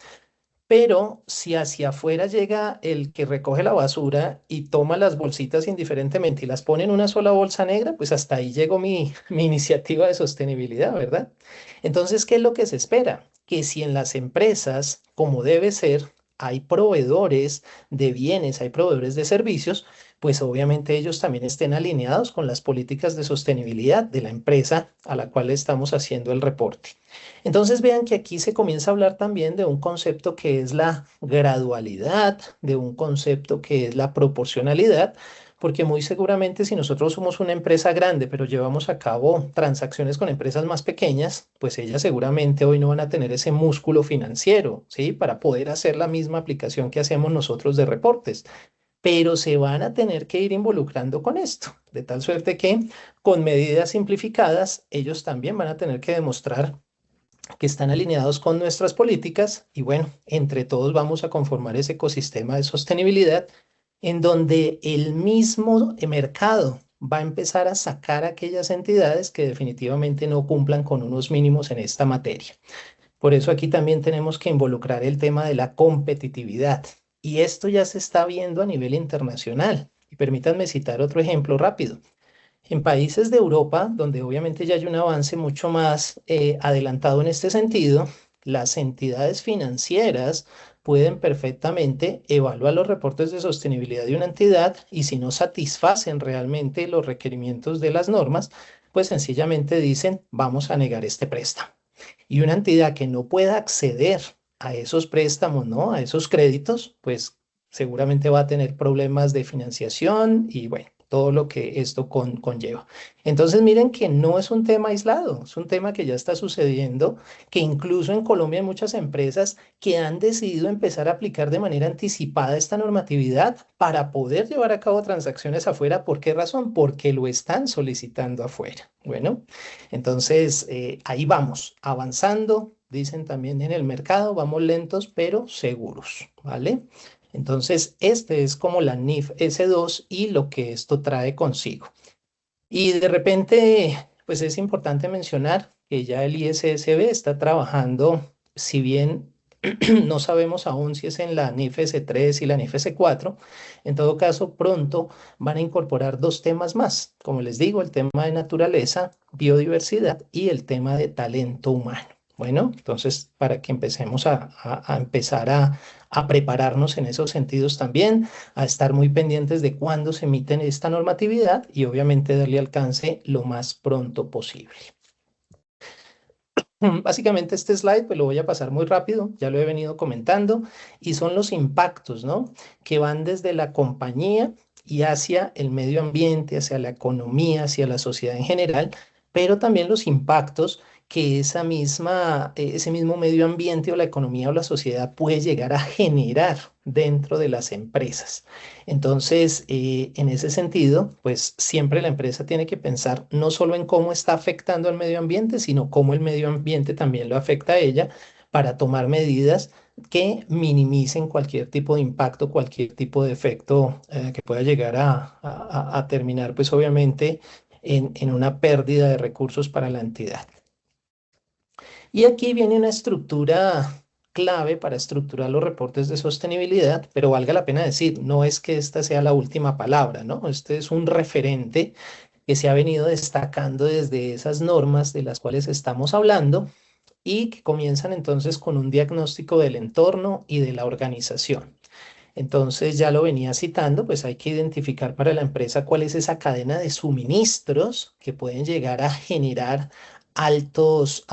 Pero si hacia afuera llega el que recoge la basura y toma las bolsitas indiferentemente y las pone en una sola bolsa negra, pues hasta ahí llegó mi iniciativa de sostenibilidad, ¿verdad? Entonces, ¿qué es lo que se espera? Que si en las empresas, como debe ser, hay proveedores de bienes, hay proveedores de servicios, pues obviamente ellos también estén alineados con las políticas de sostenibilidad de la empresa a la cual estamos haciendo el reporte. Entonces vean que aquí se comienza a hablar también de un concepto que es la gradualidad, de un concepto que es la proporcionalidad, porque muy seguramente si nosotros somos una empresa grande, pero llevamos a cabo transacciones con empresas más pequeñas, pues ellas seguramente hoy no van a tener ese músculo financiero, ¿sí? Para poder hacer la misma aplicación que hacemos nosotros de reportes, pero se van a tener que ir involucrando con esto, de tal suerte que con medidas simplificadas, ellos también van a tener que demostrar que están alineados con nuestras políticas y bueno, entre todos vamos a conformar ese ecosistema de sostenibilidad en donde el mismo mercado va a empezar a sacar a aquellas entidades que definitivamente no cumplan con unos mínimos en esta materia. Por eso aquí también tenemos que involucrar el tema de la competitividad y esto ya se está viendo a nivel internacional. Y permítanme citar otro ejemplo rápido. En países de Europa, donde obviamente ya hay un avance mucho más adelantado en este sentido, las entidades financieras pueden perfectamente evaluar los reportes de sostenibilidad de una entidad y, si no satisfacen realmente los requerimientos de las normas, pues sencillamente dicen, vamos a negar este préstamo. Y una entidad que no pueda acceder a esos préstamos, ¿no? A esos créditos, pues seguramente va a tener problemas de financiación y bueno, todo lo que esto conlleva. Entonces miren que no es un tema aislado, es un tema que ya está sucediendo, que incluso en Colombia hay muchas empresas que han decidido empezar a aplicar de manera anticipada esta normatividad para poder llevar a cabo transacciones afuera. ¿Por qué razón? Porque lo están solicitando afuera. Bueno. Entonces, ahí vamos, avanzando, dicen también en el mercado, vamos lentos pero seguros, ¿vale? Entonces, este es como la NIF S2 y lo que esto trae consigo. Y de repente, pues es importante mencionar que ya el ISSB está trabajando, si bien no sabemos aún si es en la NIF S3 y la NIF S4, en todo caso pronto van a incorporar dos temas más, como les digo, el tema de naturaleza, biodiversidad y el tema de talento humano. Bueno, entonces para que empecemos a empezar a prepararnos en esos sentidos también, a estar muy pendientes de cuándo se emiten esta normatividad y obviamente darle alcance lo más pronto posible. Básicamente este slide pues lo voy a pasar muy rápido, ya lo he venido comentando, y son los impactos, ¿no? Que van desde la compañía y hacia el medio ambiente, hacia la economía, hacia la sociedad en general, pero también los impactos que ese mismo medio ambiente o la economía o la sociedad puede llegar a generar dentro de las empresas. Entonces, en ese sentido, pues siempre la empresa tiene que pensar no solo en cómo está afectando al medio ambiente, sino cómo el medio ambiente también lo afecta a ella para tomar medidas que minimicen cualquier tipo de impacto, cualquier tipo de efecto que pueda llegar a terminar, pues obviamente, en una pérdida de recursos para la entidad. Y aquí viene una estructura clave para estructurar los reportes de sostenibilidad, pero valga la pena decir, no es que esta sea la última palabra, ¿no? Este es un referente que se ha venido destacando desde esas normas de las cuales estamos hablando y que comienzan entonces con un diagnóstico del entorno y de la organización. Entonces, ya lo venía citando, pues hay que identificar para la empresa cuál es esa cadena de suministros que pueden llegar a generar altos,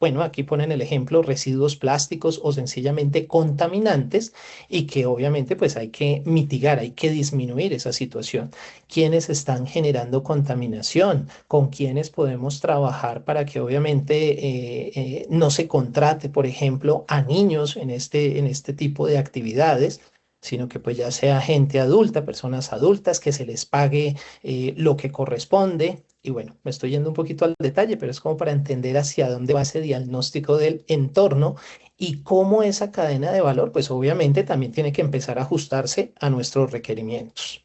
bueno, aquí ponen el ejemplo, residuos plásticos o sencillamente contaminantes y que obviamente pues hay que mitigar, hay que disminuir esa situación. ¿Quiénes están generando contaminación? ¿Con quiénes podemos trabajar para que obviamente no se contrate, por ejemplo, a niños en este tipo de actividades? Sino que pues ya sea gente adulta, personas adultas, que se les pague lo que corresponde. Y bueno, me estoy yendo un poquito al detalle, pero es como para entender hacia dónde va ese diagnóstico del entorno y cómo esa cadena de valor, pues obviamente también tiene que empezar a ajustarse a nuestros requerimientos.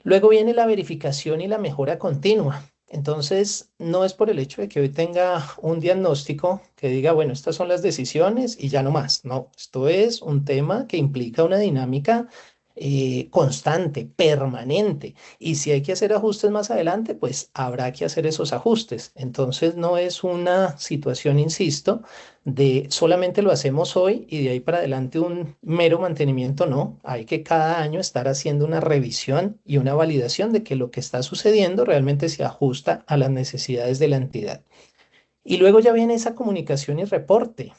Luego viene la verificación y la mejora continua. Entonces, no es por el hecho de que hoy tenga un diagnóstico que diga, bueno, estas son las decisiones y ya no más. No, esto es un tema que implica una dinámica constante, permanente. Y si hay que hacer ajustes más adelante, pues habrá que hacer esos ajustes. Entonces, no es una situación, insisto, de solamente lo hacemos hoy y de ahí para adelante un mero mantenimiento, no. Hay que cada año estar haciendo una revisión y una validación de que lo que está sucediendo realmente se ajusta a las necesidades de la entidad. Y luego ya viene esa comunicación y reporte,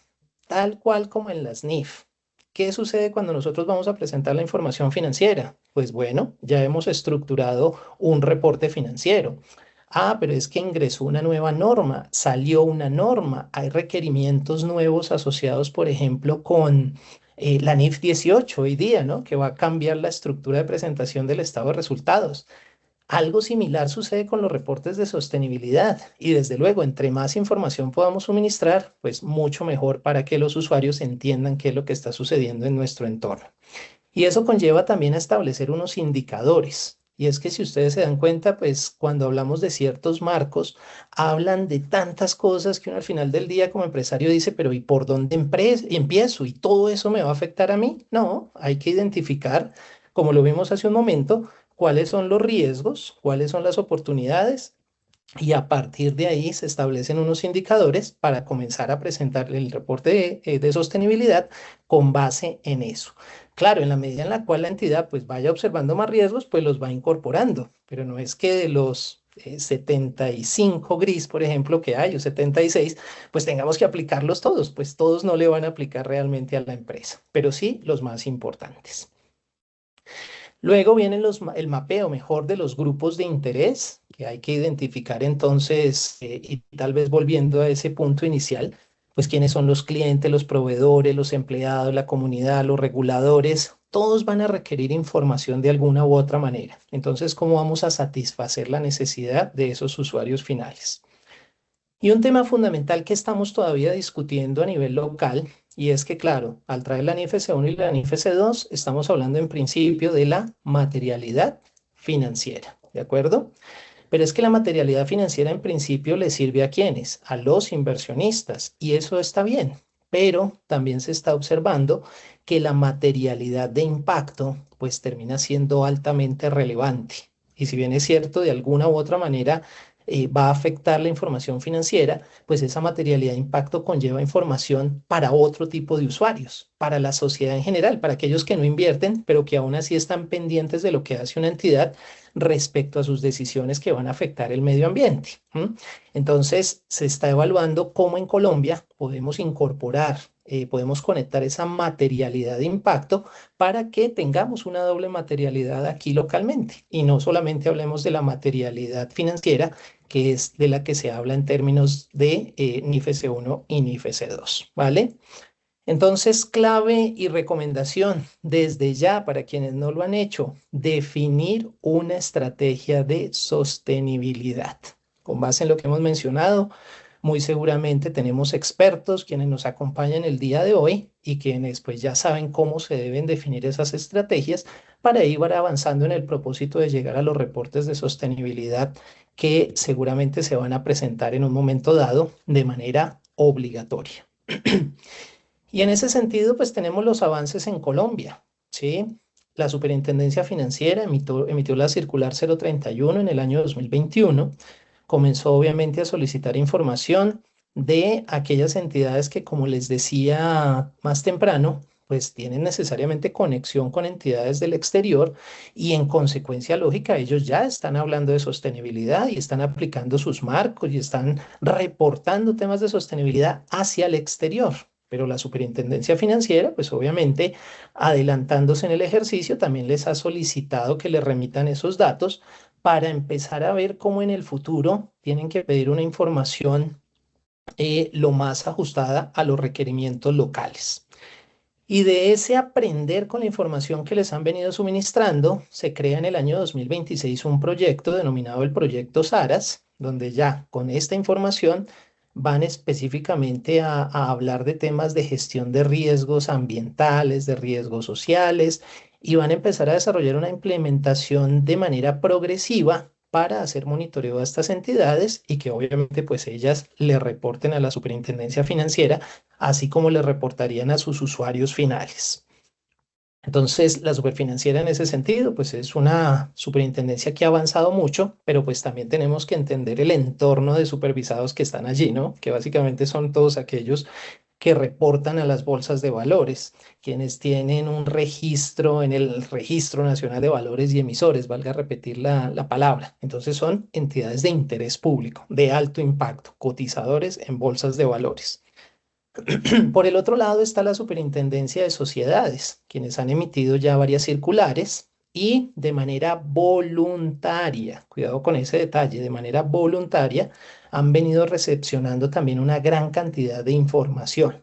tal cual como en las NIF. ¿Qué sucede cuando nosotros vamos a presentar la información financiera? Pues bueno, ya hemos estructurado un reporte financiero. Ah, pero es que ingresó una nueva norma, salió una norma, hay requerimientos nuevos asociados, por ejemplo, con la NIF 18 hoy día, ¿no? Que va a cambiar la estructura de presentación del estado de resultados. Algo similar sucede con los reportes de sostenibilidad y desde luego, entre más información podamos suministrar, pues mucho mejor para que los usuarios entiendan qué es lo que está sucediendo en nuestro entorno. Y eso conlleva también a establecer unos indicadores. Y es que si ustedes se dan cuenta, pues cuando hablamos de ciertos marcos, hablan de tantas cosas que uno al final del día como empresario dice, pero ¿y por dónde empiezo? ¿Y todo eso me va a afectar a mí? No, hay que identificar, como lo vimos hace un momento, cuáles son los riesgos, cuáles son las oportunidades y a partir de ahí se establecen unos indicadores para comenzar a presentar el reporte de sostenibilidad con base en eso. Claro, en la medida en la cual la entidad pues vaya observando más riesgos, pues los va incorporando, pero no es que de los 75 gris, por ejemplo, que hay, o 76, pues tengamos que aplicarlos todos, pues todos no le van a aplicar realmente a la empresa, pero sí los más importantes. Luego vienen el mapeo mejor de los grupos de interés que hay que identificar entonces, y tal vez volviendo a ese punto inicial, pues quiénes son los clientes, los proveedores, los empleados, la comunidad, los reguladores, todos van a requerir información de alguna u otra manera. Entonces, ¿cómo vamos a satisfacer la necesidad de esos usuarios finales? Y un tema fundamental que estamos todavía discutiendo a nivel local, y es que, claro, al traer la NIFC 1 y la NIFC 2, estamos hablando en principio de la materialidad financiera, ¿de acuerdo? Pero es que la materialidad financiera en principio le sirve a quienes, a los inversionistas, y eso está bien, pero también se está observando que la materialidad de impacto pues termina siendo altamente relevante. Y si bien es cierto, de alguna u otra manera va a afectar la información financiera, pues esa materialidad de impacto conlleva información para otro tipo de usuarios, para la sociedad en general, para aquellos que no invierten, pero que aún así están pendientes de lo que hace una entidad respecto a sus decisiones que van a afectar el medio ambiente. Entonces, se está evaluando cómo en Colombia podemos incorporar, podemos conectar esa materialidad de impacto para que tengamos una doble materialidad aquí localmente y no solamente hablemos de la materialidad financiera, que es de la que se habla en términos de NIFC 1 y NIFC 2, ¿vale? Entonces, clave y recomendación desde ya para quienes no lo han hecho, definir una estrategia de sostenibilidad. Con base en lo que hemos mencionado, muy seguramente tenemos expertos quienes nos acompañan el día de hoy y quienes pues ya saben cómo se deben definir esas estrategias para ir avanzando en el propósito de llegar a los reportes de sostenibilidad que seguramente se van a presentar en un momento dado de manera obligatoria. Y en ese sentido, pues tenemos los avances en Colombia, ¿sí? La Superintendencia Financiera emitió la circular 031 en el año 2021. Comenzó obviamente a solicitar información de aquellas entidades que, como les decía más temprano, pues tienen necesariamente conexión con entidades del exterior y en consecuencia lógica ellos ya están hablando de sostenibilidad y están aplicando sus marcos y están reportando temas de sostenibilidad hacia el exterior. Pero la Superintendencia Financiera, pues obviamente adelantándose en el ejercicio, también les ha solicitado que le remitan esos datos para empezar a ver cómo en el futuro tienen que pedir una información lo más ajustada a los requerimientos locales. Y de ese aprender con la información que les han venido suministrando, se crea en el año 2026 un proyecto denominado el Proyecto SARAS, donde ya con esta información van específicamente a hablar de temas de gestión de riesgos ambientales, de riesgos sociales, y van a empezar a desarrollar una implementación de manera progresiva para hacer monitoreo a estas entidades y que obviamente pues ellas le reporten a la Superintendencia Financiera así como le reportarían a sus usuarios finales. Entonces, la superfinanciera en ese sentido, pues es una superintendencia que ha avanzado mucho, pero pues también tenemos que entender el entorno de supervisados que están allí, ¿no? Que básicamente son todos aquellos que reportan a las bolsas de valores, quienes tienen un registro en el Registro Nacional de Valores y Emisores, valga repetir la palabra. Entonces son entidades de interés público, de alto impacto, cotizadores en bolsas de valores. Por el otro lado está la Superintendencia de Sociedades, quienes han emitido ya varias circulares y de manera voluntaria, cuidado con ese detalle, de manera voluntaria han venido recepcionando también una gran cantidad de información.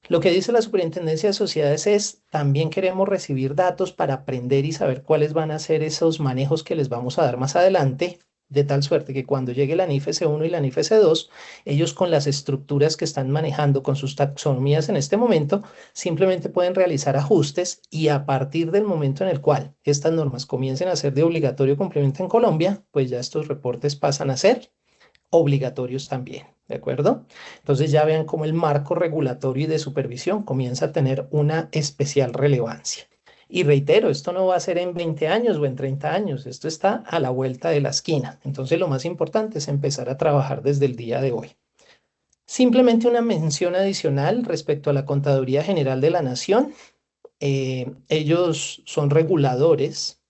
Lo que dice la Superintendencia de Sociedades es, también queremos recibir datos para aprender y saber cuáles van a ser esos manejos que les vamos a dar más adelante, de tal suerte que cuando llegue la NIFC 1 y la NIFC 2, ellos con las estructuras que están manejando, con sus taxonomías en este momento, simplemente pueden realizar ajustes y a partir del momento en el cual estas normas comiencen a ser de obligatorio cumplimiento en Colombia, pues ya estos reportes pasan a ser obligatorios también, ¿de acuerdo? Entonces ya vean cómo el marco regulatorio y de supervisión comienza a tener una especial relevancia. Y reitero, esto no va a ser en 20 años o en 30 años, esto está a la vuelta de la esquina. Entonces lo más importante es empezar a trabajar desde el día de hoy. Simplemente una mención adicional respecto a la Contaduría General de la Nación. Ellos son reguladores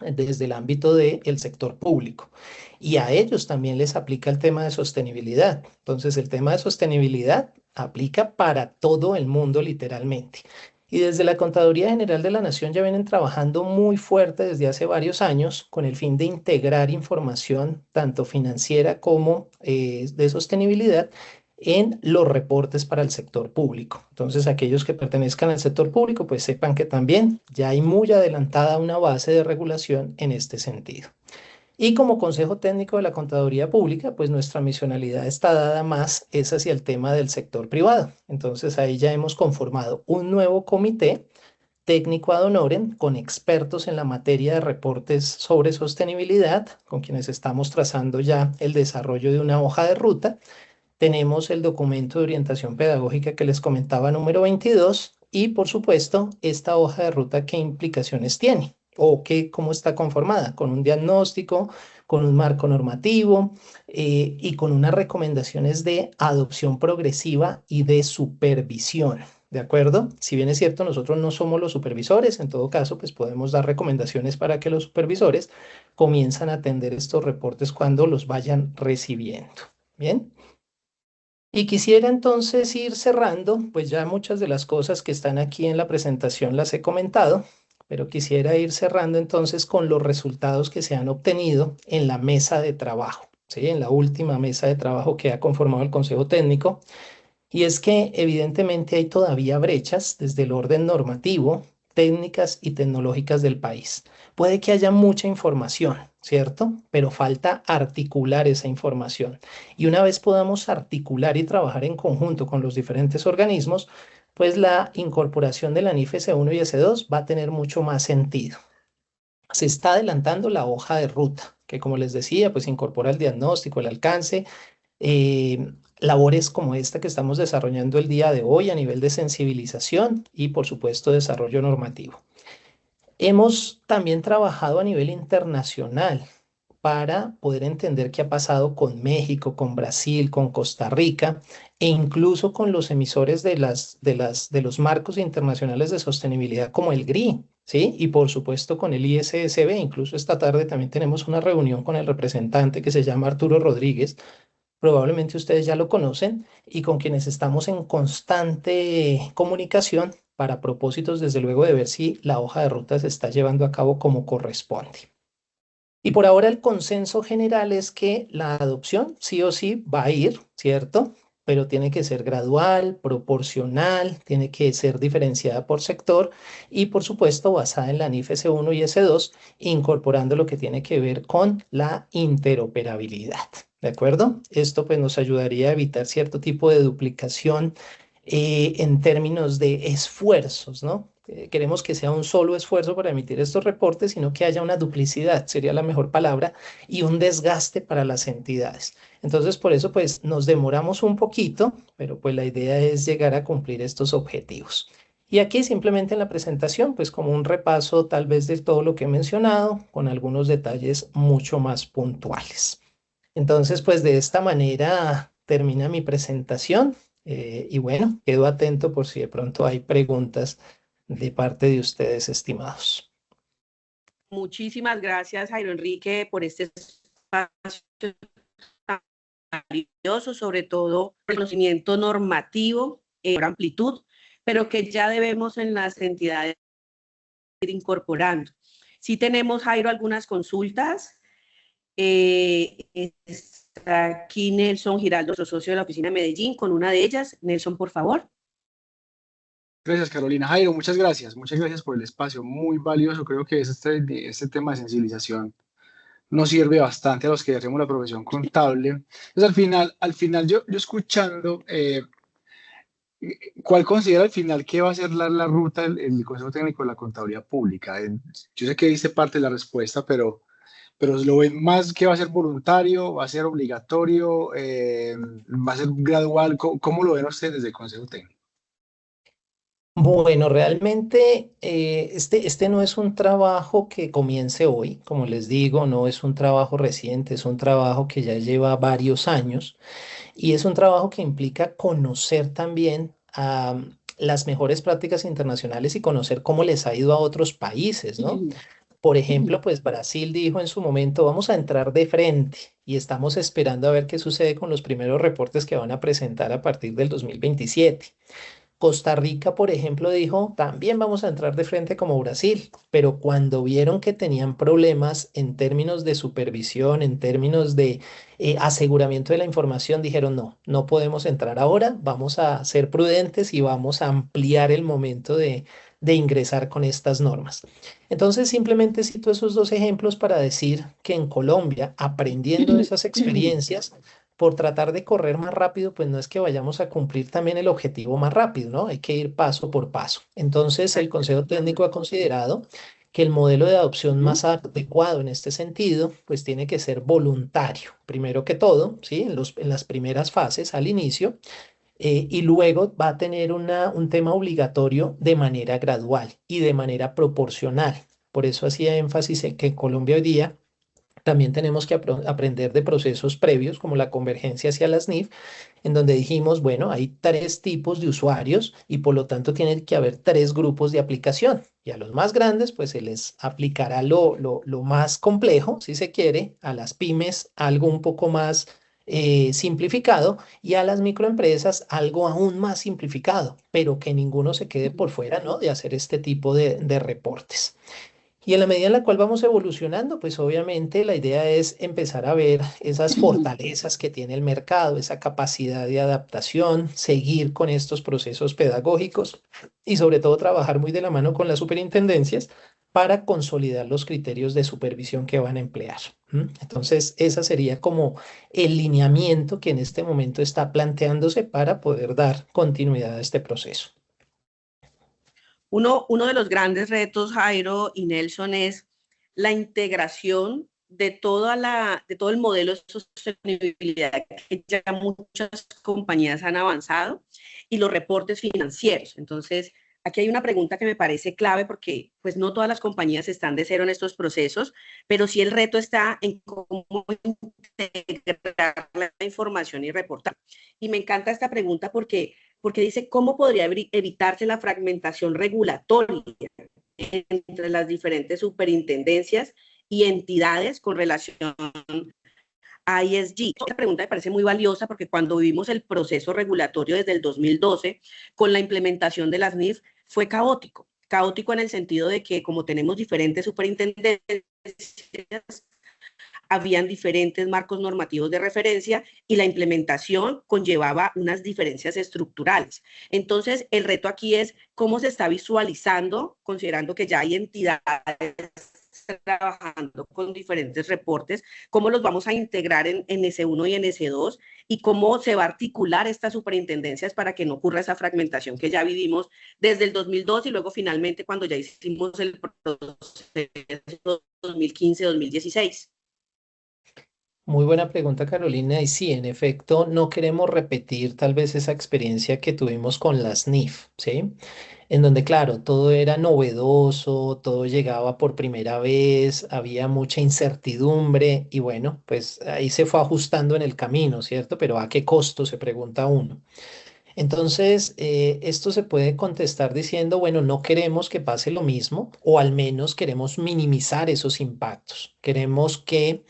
desde el ámbito del sector público. Y a ellos también les aplica el tema de sostenibilidad. Entonces, el tema de sostenibilidad aplica para todo el mundo literalmente. Y desde la Contaduría General de la Nación ya vienen trabajando muy fuerte desde hace varios años con el fin de integrar información tanto financiera como de sostenibilidad en los reportes para el sector público. Entonces, aquellos que pertenezcan al sector público, pues sepan que también ya hay muy adelantada una base de regulación en este sentido. Y como Consejo Técnico de la Contaduría Pública, pues nuestra misionalidad está dada más es hacia el tema del sector privado. Entonces, ahí ya hemos conformado un nuevo comité técnico ad honorem con expertos en la materia de reportes sobre sostenibilidad, con quienes estamos trazando ya el desarrollo de una hoja de ruta. Tenemos el documento de orientación pedagógica que les comentaba, número 22, y por supuesto, esta hoja de ruta, ¿qué implicaciones tiene? O cómo está conformada, con un diagnóstico, con un marco normativo y con unas recomendaciones de adopción progresiva y de supervisión. ¿De acuerdo? Si bien es cierto, nosotros no somos los supervisores, en todo caso, pues podemos dar recomendaciones para que los supervisores comiencen a atender estos reportes cuando los vayan recibiendo. Bien. Y quisiera entonces ir cerrando, pues ya muchas de las cosas que están aquí en la presentación las he comentado, pero quisiera ir cerrando entonces con los resultados que se han obtenido en la mesa de trabajo, ¿sí? En la última mesa de trabajo que ha conformado el Consejo Técnico. Y es que evidentemente hay todavía brechas desde el orden normativo, técnicas y tecnológicas del país. Puede que haya mucha información, ¿cierto? Pero falta articular esa información. Y una vez podamos articular y trabajar en conjunto con los diferentes organismos, pues la incorporación de la NIF S1 y S2 va a tener mucho más sentido. Se está adelantando la hoja de ruta, que como les decía, pues incorpora el diagnóstico, el alcance, labores como esta que estamos desarrollando el día de hoy a nivel de sensibilización y por supuesto desarrollo normativo. Hemos también trabajado a nivel internacional para poder entender qué ha pasado con México, con Brasil, con Costa Rica e incluso con los emisores de los marcos internacionales de sostenibilidad como el GRI, ¿sí? Y por supuesto con el ISSB. Incluso esta tarde también tenemos una reunión con el representante que se llama Arturo Rodríguez. Probablemente ustedes ya lo conocen y con quienes estamos en constante comunicación para propósitos, desde luego, de ver si la hoja de ruta se está llevando a cabo como corresponde. Y por ahora el consenso general es que la adopción sí o sí va a ir, ¿cierto? Pero tiene que ser gradual, proporcional, tiene que ser diferenciada por sector y, por supuesto, basada en la NIF S1 y S2, incorporando lo que tiene que ver con la interoperabilidad. ¿De acuerdo? Esto pues nos ayudaría a evitar cierto tipo de duplicación en términos de esfuerzos, ¿no? Queremos que sea un solo esfuerzo para emitir estos reportes, sino que haya una duplicidad, sería la mejor palabra, y un desgaste para las entidades. Entonces, por eso, pues, nos demoramos un poquito, pero pues la idea es llegar a cumplir estos objetivos. Y aquí simplemente en la presentación, pues como un repaso tal vez de todo lo que he mencionado, con algunos detalles mucho más puntuales. Entonces, pues de esta manera termina mi presentación y bueno, quedo atento por si de pronto hay preguntas de parte de ustedes, estimados. Muchísimas gracias, Jairo Enrique, por este espacio tan valioso, sobre todo el conocimiento normativo, por amplitud, pero que ya debemos en las entidades ir incorporando. Sí tenemos, Jairo, algunas consultas. Está aquí Nelson Giraldo, nuestro socio de la oficina de Medellín, con una de ellas. Nelson, por favor. Gracias, Carolina. Jairo, muchas gracias. Muchas gracias por el espacio, muy valioso. Creo que este tema de sensibilización nos sirve bastante a los que hacemos la profesión contable. Entonces, al final yo escuchando, ¿cuál considera al final que va a ser la ruta el Consejo Técnico de la Contabilidad Pública? Yo sé que diste parte de la respuesta, pero ¿lo ven más que va a ser voluntario, va a ser obligatorio, va a ser gradual? ¿Cómo lo ven ustedes desde el Consejo Técnico? Bueno, realmente este no es un trabajo que comience hoy, como les digo, no es un trabajo reciente, es un trabajo que ya lleva varios años y es un trabajo que implica conocer también las mejores prácticas internacionales y conocer cómo les ha ido a otros países, ¿no? Por ejemplo, pues Brasil dijo en su momento, vamos a entrar de frente y estamos esperando a ver qué sucede con los primeros reportes que van a presentar a partir del 2027. Costa Rica, por ejemplo, dijo, también vamos a entrar de frente como Brasil, pero cuando vieron que tenían problemas en términos de supervisión, en términos de aseguramiento de la información, dijeron, no, no podemos entrar ahora, vamos a ser prudentes y vamos a ampliar el momento de ingresar con estas normas. Entonces, simplemente cito esos dos ejemplos para decir que en Colombia, aprendiendo de esas experiencias, por tratar de correr más rápido, pues no es que vayamos a cumplir también el objetivo más rápido, ¿no? Hay que ir paso por paso. Entonces, el Consejo Técnico ha considerado que el modelo de adopción más adecuado en este sentido, pues tiene que ser voluntario, primero que todo, ¿sí? En las primeras fases, al inicio, y luego va a tener un tema obligatorio de manera gradual y de manera proporcional. Por eso hacía énfasis en que en Colombia hoy día también tenemos que aprender de procesos previos, como la convergencia hacia las NIF, en donde dijimos, bueno, hay tres tipos de usuarios y por lo tanto tiene que haber tres grupos de aplicación. Y a los más grandes, pues se les aplicará lo más complejo, si se quiere, a las pymes algo un poco más simplificado y a las microempresas algo aún más simplificado, pero que ninguno se quede por fuera, ¿no? De hacer este tipo de reportes. Y en la medida en la cual vamos evolucionando, pues obviamente la idea es empezar a ver esas fortalezas que tiene el mercado, esa capacidad de adaptación, seguir con estos procesos pedagógicos y sobre todo trabajar muy de la mano con las superintendencias para consolidar los criterios de supervisión que van a emplear. Entonces, ese sería como el lineamiento que en este momento está planteándose para poder dar continuidad a este proceso. Uno de los grandes retos, Jairo y Nelson, es la integración de todo el modelo de sostenibilidad que ya muchas compañías han avanzado y los reportes financieros. Entonces, aquí hay una pregunta que me parece clave porque pues no todas las compañías están de cero en estos procesos, pero sí el reto está en cómo integrar la información y reportar. Y me encanta esta pregunta porque dice cómo podría evitarse la fragmentación regulatoria entre las diferentes superintendencias y entidades con relación a ESG. Esta pregunta me parece muy valiosa porque cuando vivimos el proceso regulatorio desde el 2012 con la implementación de las NIF fue caótico. Caótico en el sentido de que como tenemos diferentes superintendencias, habían diferentes marcos normativos de referencia y la implementación conllevaba unas diferencias estructurales. Entonces, el reto aquí es cómo se está visualizando, considerando que ya hay entidades trabajando con diferentes reportes, cómo los vamos a integrar en S1 y en S2 y cómo se va a articular estas superintendencias para que no ocurra esa fragmentación que ya vivimos desde el 2002 y luego finalmente cuando ya hicimos el proceso 2015-2016. Muy buena pregunta, Carolina. Y sí, en efecto, no queremos repetir tal vez esa experiencia que tuvimos con las NIF, ¿sí? En donde, claro, todo era novedoso, todo llegaba por primera vez, había mucha incertidumbre y bueno, pues ahí se fue ajustando en el camino, ¿cierto? Pero ¿a qué costo? Se pregunta uno. Entonces, esto se puede contestar diciendo, bueno, no queremos que pase lo mismo o al menos queremos minimizar esos impactos. Queremos que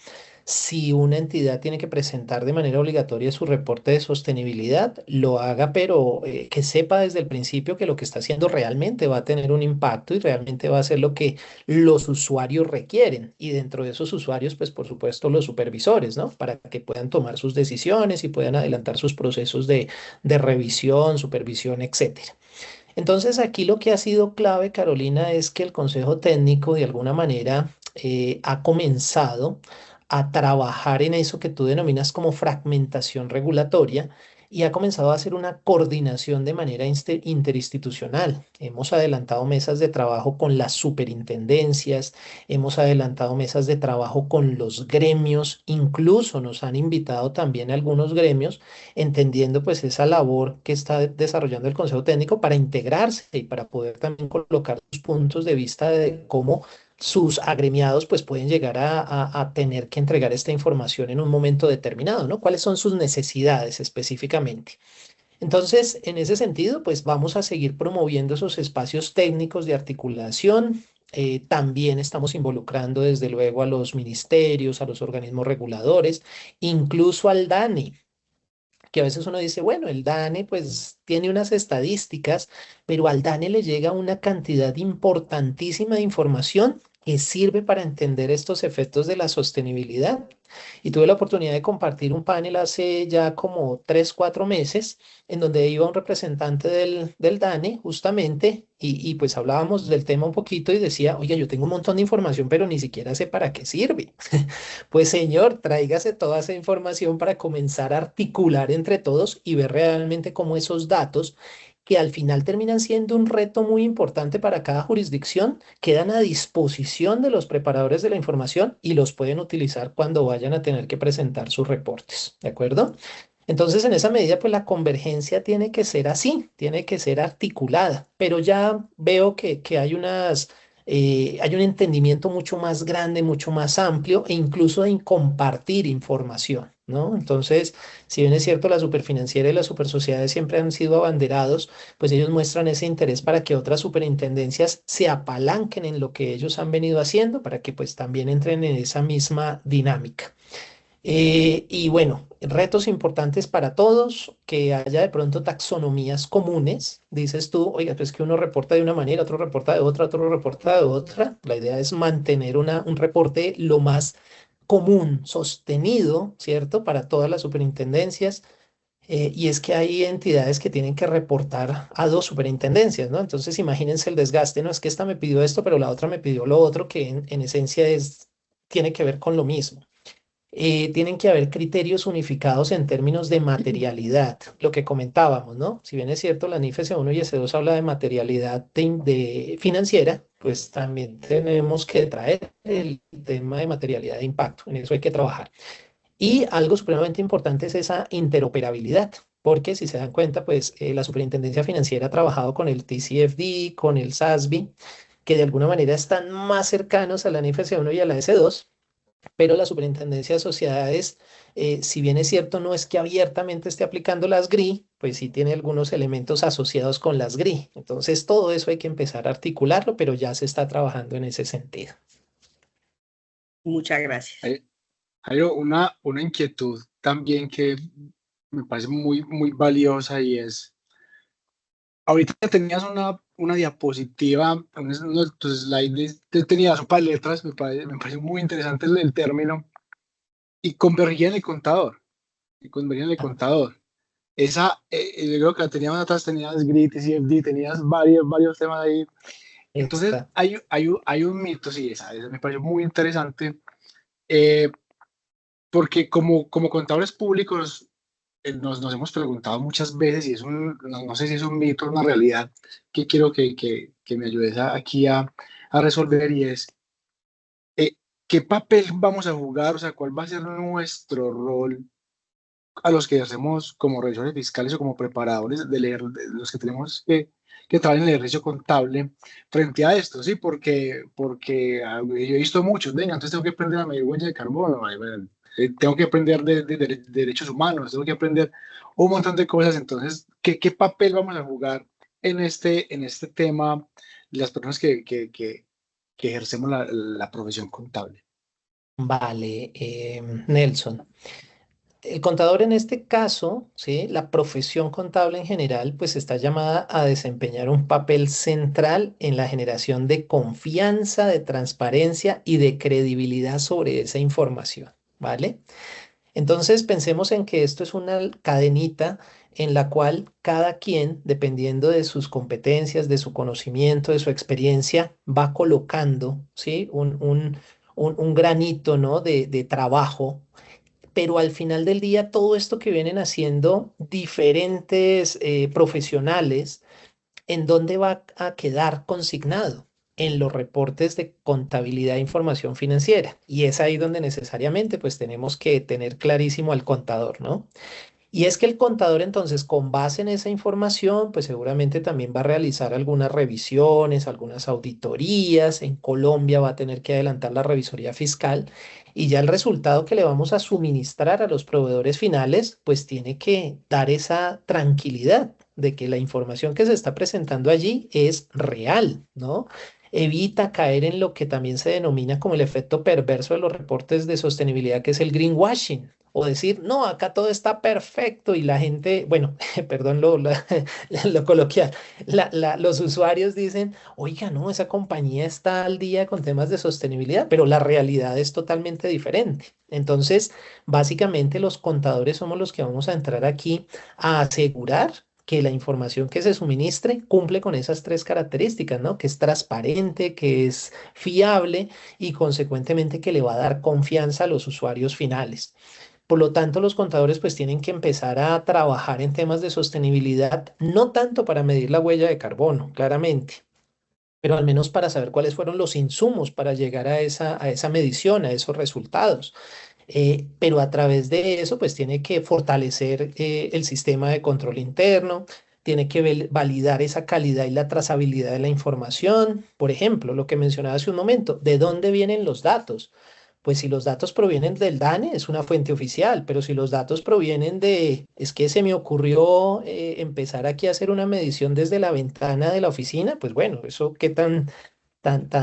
si una entidad tiene que presentar de manera obligatoria su reporte de sostenibilidad, lo haga, pero que sepa desde el principio que lo que está haciendo realmente va a tener un impacto y realmente va a ser lo que los usuarios requieren. Y dentro de esos usuarios, pues por supuesto los supervisores, ¿no? Para que puedan tomar sus decisiones y puedan adelantar sus procesos de revisión, supervisión, etcétera. Entonces, aquí lo que ha sido clave, Carolina, es que el Consejo Técnico de alguna manera ha comenzado a trabajar en eso que tú denominas como fragmentación regulatoria y ha comenzado a hacer una coordinación de manera interinstitucional. Hemos adelantado mesas de trabajo con las superintendencias, hemos adelantado mesas de trabajo con los gremios, incluso nos han invitado también algunos gremios, entendiendo pues esa labor que está desarrollando el Consejo Técnico para integrarse y para poder también colocar sus puntos de vista de cómo sus agremiados pues pueden llegar a tener que entregar esta información en un momento determinado, ¿no? ¿Cuáles son sus necesidades específicamente? Entonces, en ese sentido, pues vamos a seguir promoviendo esos espacios técnicos de articulación, También estamos involucrando desde luego a los ministerios, a los organismos reguladores, incluso al DANE, que a veces uno dice, bueno, el DANE pues tiene unas estadísticas, pero al DANE le llega una cantidad importantísima de información que sirve para entender estos efectos de la sostenibilidad. Y tuve la oportunidad de compartir un panel hace ya como 3, 4 meses, en donde iba un representante del DANE justamente, y pues hablábamos del tema un poquito y decía, oiga, yo tengo un montón de información, pero ni siquiera sé para qué sirve. Pues señor, tráigase toda esa información para comenzar a articular entre todos y ver realmente cómo esos datos, que al final terminan siendo un reto muy importante para cada jurisdicción, quedan a disposición de los preparadores de la información y los pueden utilizar cuando vayan a tener que presentar sus reportes. ¿De acuerdo? Entonces, en esa medida, pues la convergencia tiene que ser así, tiene que ser articulada, pero ya veo que hay un entendimiento mucho más grande, mucho más amplio e incluso en compartir información, ¿no? Entonces, si bien es cierto, la superfinanciera y las supersociedades siempre han sido abanderados, pues ellos muestran ese interés para que otras superintendencias se apalanquen en lo que ellos han venido haciendo, para que pues también entren en esa misma dinámica. Y bueno, retos importantes para todos, que haya de pronto taxonomías comunes. Dices tú, oiga, pues que uno reporta de una manera, otro reporta de otra, otro reporta de otra. La idea es mantener un reporte lo más común, sostenido, ¿cierto? Para todas las superintendencias. Y es que hay entidades que tienen que reportar a dos superintendencias, ¿no? Entonces imagínense el desgaste, no es que esta me pidió esto, pero la otra me pidió lo otro, que en esencia tiene que ver con lo mismo. Tienen que haber criterios unificados en términos de materialidad, lo que comentábamos, ¿no? Si bien es cierto, la NIF S1 y S2 habla de materialidad de financiera, pues también tenemos que traer el tema de materialidad de impacto, en eso hay que trabajar. Y algo supremamente importante es esa interoperabilidad, porque si se dan cuenta, pues la Superintendencia Financiera ha trabajado con el TCFD, con el SASB, que de alguna manera están más cercanos a la NIF S1 y a la S2, pero la Superintendencia de Sociedades, si bien es cierto, no es que abiertamente esté aplicando las GRI, pues sí tiene algunos elementos asociados con las GRI. Entonces, todo eso hay que empezar a articularlo, pero ya se está trabajando en ese sentido. Muchas gracias. Hay una inquietud también que me parece muy, muy valiosa y es, ahorita tenías una diapositiva, uno de tus slides, tenías un par de letras, me parece muy interesante el término, y convergía en el contador, y convergía en el contador. Esa, yo creo que la teníamos atrás, tenías GRIT, CFD, tenías varios temas ahí. Entonces, hay un mito, sí, esa me pareció muy interesante, porque como contadores públicos nos hemos preguntado muchas veces, y es no sé si es un mito o una realidad, que quiero que me ayudes aquí a resolver, y es, ¿qué papel vamos a jugar? O sea, ¿cuál va a ser nuestro rol a los que hacemos como revisores fiscales o como preparadores de los que tenemos que trabajar en el ejercicio contable frente a esto? Sí, porque yo he visto muchos, venga, entonces tengo que aprender a medir huella de carbono, bueno, tengo que aprender de derechos humanos, tengo que aprender un montón de cosas. Entonces, ¿qué papel vamos a jugar en este tema las personas que ejercemos la profesión contable? Vale, Nelson. El contador en este caso, ¿sí? La profesión contable en general, pues está llamada a desempeñar un papel central en la generación de confianza, de transparencia y de credibilidad sobre esa información, ¿vale? Entonces pensemos en que esto es una cadenita en la cual cada quien, dependiendo de sus competencias, de su conocimiento, de su experiencia, va colocando, ¿sí? Un granito, ¿no? de trabajo, pero al final del día todo esto que vienen haciendo diferentes profesionales, ¿en dónde va a quedar consignado? En los reportes de contabilidad e información financiera. Y es ahí donde necesariamente pues tenemos que tener clarísimo al contador, ¿no? Y es que el contador entonces, con base en esa información, pues seguramente también va a realizar algunas revisiones, algunas auditorías. En Colombia va a tener que adelantar la revisoría fiscal y ya el resultado que le vamos a suministrar a los proveedores finales, pues tiene que dar esa tranquilidad de que la información que se está presentando allí es real, ¿no? evita caer en lo que también se denomina como el efecto perverso de los reportes de sostenibilidad, que es el greenwashing. O decir, no, acá todo está perfecto y la gente, bueno, perdón lo coloquial, los usuarios dicen, oiga, no, esa compañía está al día con temas de sostenibilidad, pero la realidad es totalmente diferente. Entonces, básicamente los contadores somos los que vamos a entrar aquí a asegurar que la información que se suministre cumple con esas tres características, ¿no? Que es transparente, que es fiable y consecuentemente que le va a dar confianza a los usuarios finales. Por lo tanto, los contadores pues tienen que empezar a trabajar en temas de sostenibilidad, no tanto para medir la huella de carbono, claramente, pero al menos para saber cuáles fueron los insumos para llegar a esa medición, a esos resultados. Pero a través de eso, pues tiene que fortalecer el sistema de control interno, tiene que validar esa calidad y la trazabilidad de la información. Por ejemplo, lo que mencionaba hace un momento, ¿de dónde vienen los datos? Pues si los datos provienen del DANE, es una fuente oficial, pero si los datos provienen es que se me ocurrió empezar aquí a hacer una medición desde la ventana de la oficina, pues bueno, eso qué tan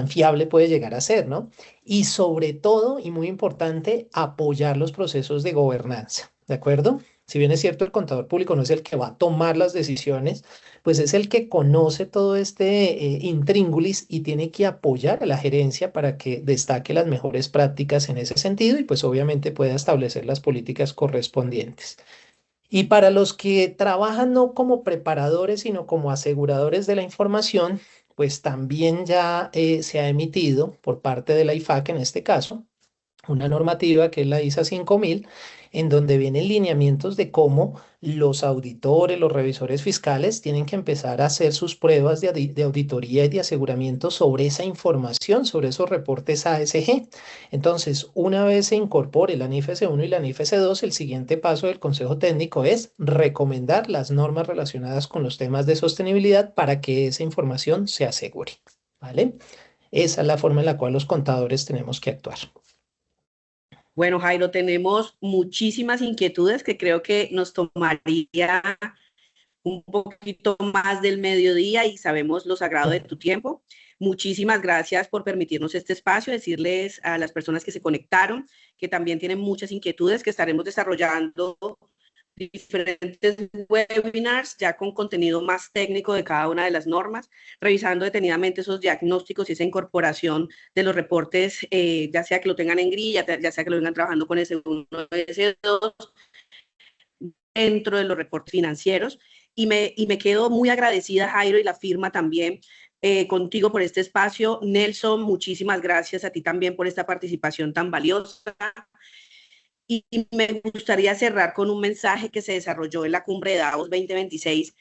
fiable puede llegar a ser, ¿no? Y sobre todo, y muy importante, apoyar los procesos de gobernanza, ¿de acuerdo? Si bien es cierto, el contador público no es el que va a tomar las decisiones, pues es el que conoce todo este intríngulis y tiene que apoyar a la gerencia para que destaque las mejores prácticas en ese sentido y pues obviamente pueda establecer las políticas correspondientes. Y para los que trabajan no como preparadores, sino como aseguradores de la información, pues también ya se ha emitido por parte de la IFAC en este caso una normativa que es la ISA 5000, en donde vienen lineamientos de cómo los auditores, los revisores fiscales tienen que empezar a hacer sus pruebas de auditoría y de aseguramiento sobre esa información, sobre esos reportes ASG. Entonces, una vez se incorpore la NIFS 1 y la NIFS 2, el siguiente paso del Consejo Técnico es recomendar las normas relacionadas con los temas de sostenibilidad para que esa información se asegure. ¿Vale? Esa es la forma en la cual los contadores tenemos que actuar. Bueno, Jairo, tenemos muchísimas inquietudes que creo que nos tomaría un poquito más del mediodía y sabemos lo sagrado de tu tiempo. Muchísimas gracias por permitirnos este espacio, decirles a las personas que se conectaron que también tienen muchas inquietudes, que estaremos desarrollando diferentes webinars ya con contenido más técnico de cada una de las normas, revisando detenidamente esos diagnósticos y esa incorporación de los reportes, ya sea que lo tengan en grilla, ya sea que lo vengan trabajando con S1, S2, dentro de los reportes financieros. Y me quedo muy agradecida, Jairo, y la firma también contigo por este espacio. Nelson, muchísimas gracias a ti también por esta participación tan valiosa. Y me gustaría cerrar con un mensaje que se desarrolló en la cumbre de Davos 2026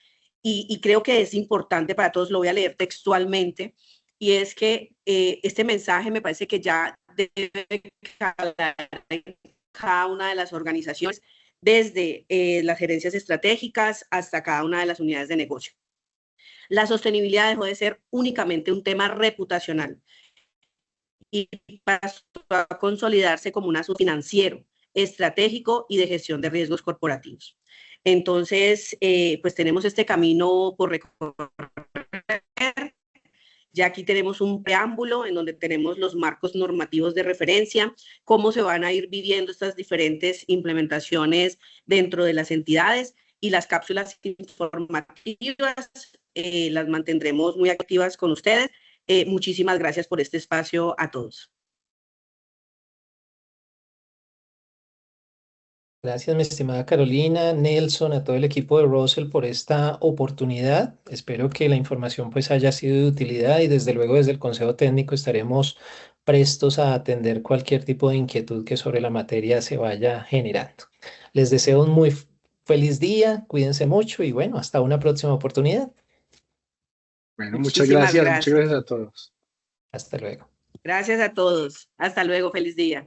y creo que es importante para todos, lo voy a leer textualmente, y es que este mensaje me parece que ya debe calar en cada una de las organizaciones, desde las gerencias estratégicas hasta cada una de las unidades de negocio. La sostenibilidad dejó de ser únicamente un tema reputacional y pasó a consolidarse como un asunto financiero, estratégico y de gestión de riesgos corporativos. Entonces, pues tenemos este camino por recorrer. Ya aquí tenemos un preámbulo en donde tenemos los marcos normativos de referencia, cómo se van a ir viviendo estas diferentes implementaciones dentro de las entidades y las cápsulas informativas las mantendremos muy activas con ustedes. Muchísimas gracias por este espacio a todos. Gracias, mi estimada Carolina, Nelson, a todo el equipo de Russell por esta oportunidad. Espero que la información pues haya sido de utilidad y desde luego desde el Consejo Técnico estaremos prestos a atender cualquier tipo de inquietud que sobre la materia se vaya generando. Les deseo un muy feliz día, cuídense mucho y bueno, hasta una próxima oportunidad. Bueno, Muchísimas muchas gracias a todos. Hasta luego. Gracias a todos. Hasta luego. Feliz día.